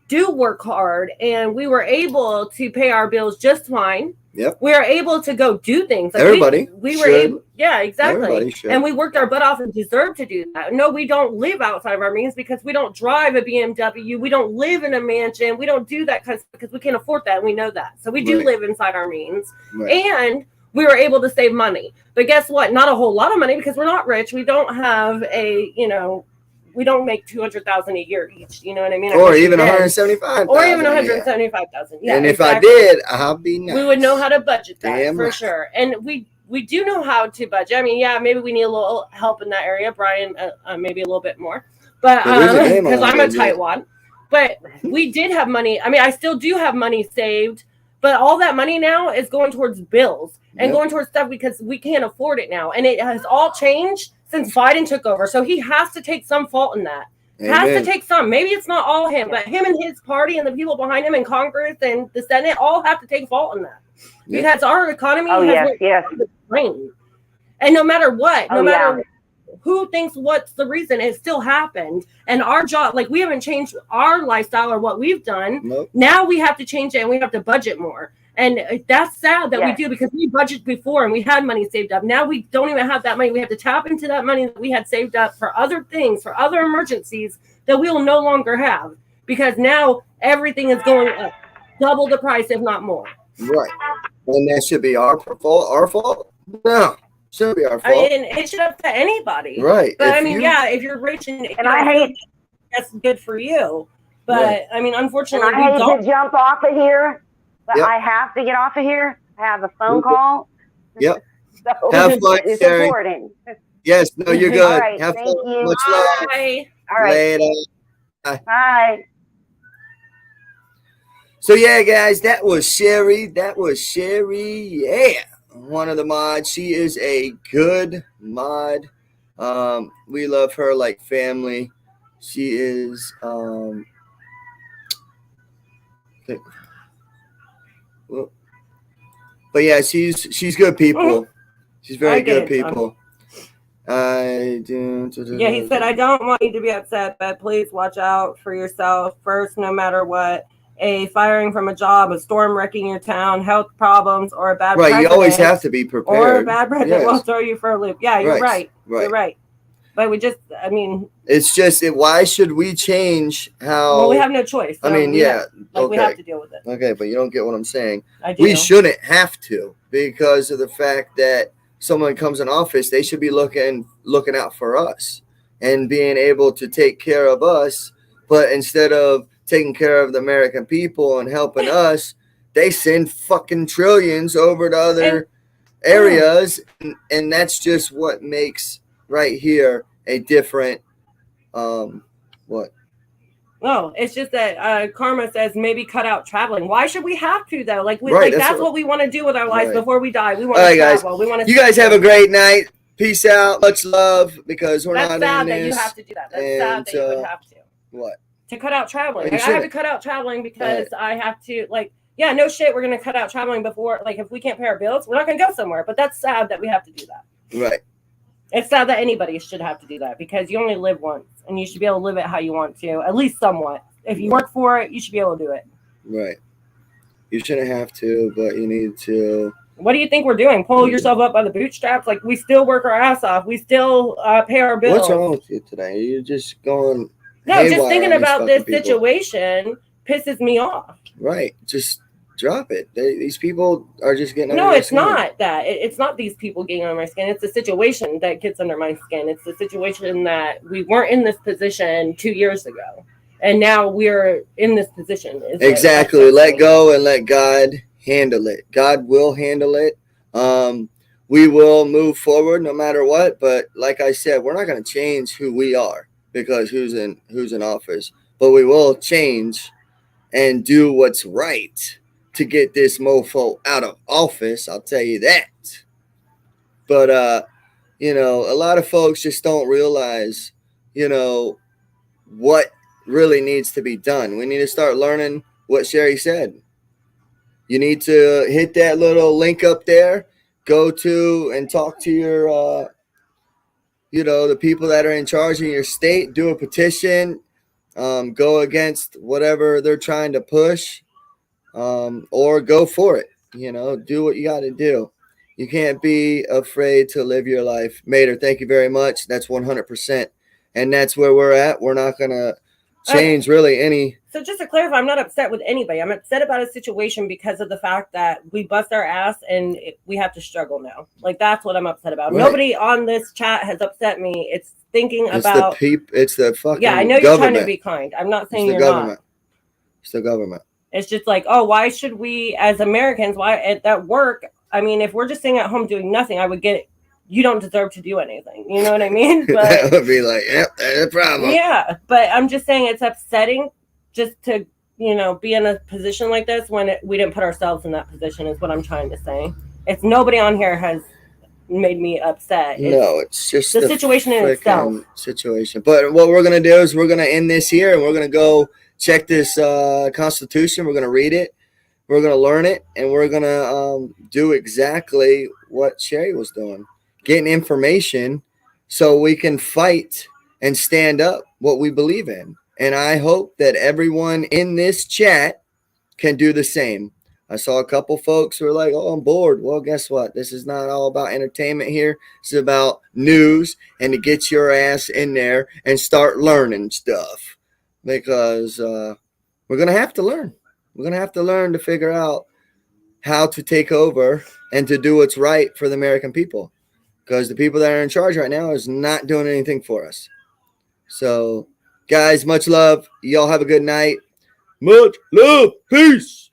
do work hard and we were able to pay our bills just fine. Yep. We are able to go do things. Like Everybody we were should. able, yeah, exactly. Everybody should. And we worked our butt off and deserve to do that. No, we don't live outside of our means because we don't drive a BMW. We don't live in a mansion. We don't do that because we can't afford that. And we know that. So we do Right. live inside our means. Right. And we were able to save money. But guess what? Not a whole lot of money because we're not rich. We don't have we don't make $200,000 a year each. You know what I mean? Or even 175,000. Or even 175,000. Yeah. And if exactly. I did, I'll be nice. We would know how to budget that Damn for right. sure. And we do know how to budget. I mean, yeah, maybe we need a little help in that area. Brian, maybe a little bit more. But because I'm a tightwad. But we did have money. I mean, I still do have money saved. But all that money now is going towards bills and going towards stuff because we can't afford it now. And it has all changed since Biden took over. So he has to take some fault in that. Amen. Has to take some. Maybe it's not all him, but him and his party and the people behind him in Congress and the Senate all have to take fault in that. Because our economy has went to the drain. And no matter what, no matter who thinks what's the reason, it still happened. And our job, like we haven't changed our lifestyle or what we've done. Nope. Now we have to change it and we have to budget more. And that's sad that we do because we budgeted before and we had money saved up. Now we don't even have that money. We have to tap into that money that we had saved up for other things, for other emergencies that we will no longer have because now everything is going up, double the price, if not more. Right. And that should be our fault. Our fault? No. Should be our fault. I mean, it should upset anybody. Right. But if you're rich and I hate that's good for you. But I mean, unfortunately, I hate to jump off of here, but I have to get off of here. I have a phone call. Yep. So have fun, it's Sherry. important. Yes. No, you're good. All right, have thank fun. you. Much love. Bye. All right. Later. Bye. So yeah, guys, that was Sherry. Yeah. One of the mods. She is a good mod. We love her like family. She is but yeah, she's good people. She's very good people. I do. Yeah, he said, I don't want you to be upset, but please watch out for yourself first, no matter what. A firing from a job, a storm wrecking your town, health problems, or a bad president. You always have to be prepared. Or a bad president will throw you for a loop. Yeah, you're right. You're right. But it's just, why should we change how? Well, we have no choice. So we have to deal with it. Okay, but you don't get what I'm saying. I do. We shouldn't have to because of the fact that someone comes in office, they should be looking out for us and being able to take care of us. But instead of taking care of the American people and helping us, they send fucking trillions over to other areas. And that's just what makes right here a different, what? No, it's just that Karma says maybe cut out traveling. Why should we have to though? That's what we want to do with our lives before we die. We want to travel. We want to. You guys have a great night. Peace out. Much love because we're not in this. That's sad that you have to do that. That's sad that you would have to. What? To cut out traveling. I have to cut out traveling because I have to no shit. We're gonna cut out traveling before if we can't pay our bills, we're not gonna go somewhere. But that's sad that we have to do that. Right. It's sad that anybody should have to do that because you only live once and you should be able to live it how you want to, at least somewhat. If you work for it, you should be able to do it. Right. You shouldn't have to, but you need to. What do you think we're doing? Pull yourself up by the bootstraps? We still work our ass off. We still pay our bills. What's wrong with you today? You're just going. No, just thinking about this situation pisses me off. Right. Just drop it. These people are just getting under No, your it's skin. not that. It's not these people getting under my skin. It's the situation that gets under my skin. It's the situation that we weren't in this position 2 years ago. And now we're in this position. Exactly. Let go and let God handle it. God will handle it. We will move forward no matter what. But like I said, we're not going to change who we are because who's in office. But we will change and do what's right to get this mofo out of office. I'll tell you that. But a lot of folks just don't realize, what really needs to be done. We need to start learning what Sherry said. You need to hit that little link up there, go to and talk to your the people that are in charge in your state, do a petition, go against whatever they're trying to push, or go for it. Do what you got to do. You can't be afraid to live your life. Mater, thank you very much. That's 100%. And that's where we're at. We're not going to change really any. So just to clarify, I'm not upset with anybody. I'm upset about a situation because of the fact that we bust our ass and we have to struggle now. Like, that's what I'm upset about. Right. Nobody on this chat has upset me. It's thinking about it's the fucking I know you're trying to be kind. I'm not saying you're not. It's the government. It's just like, oh, why should we as Americans, why at that work? I mean, if we're just sitting at home doing nothing, I would get it. You don't deserve to do anything. You know what I mean? But that would be like, yep, that's a problem. Yeah, but I'm just saying it's upsetting just to, be in a position like this when we didn't put ourselves in that position is what I'm trying to say. It's nobody on here has made me upset. It's just the situation in itself. Situation. But what we're going to do is we're going to end this here and we're going to go check this Constitution. We're going to read it. We're going to learn it. And we're going to do exactly what Sherry was doing. Getting information so we can fight and stand up what we believe in. And I hope that everyone in this chat can do the same. I saw a couple folks who were like, oh, I'm bored. Well, guess what? This is not all about entertainment here. It's about news and to get your ass in there and start learning stuff because we're going to have to learn. We're going to have to learn to figure out how to take over and to do what's right for the American people. Because the people that are in charge right now is not doing anything for us. So, guys, much love. Y'all have a good night. Much love. Peace.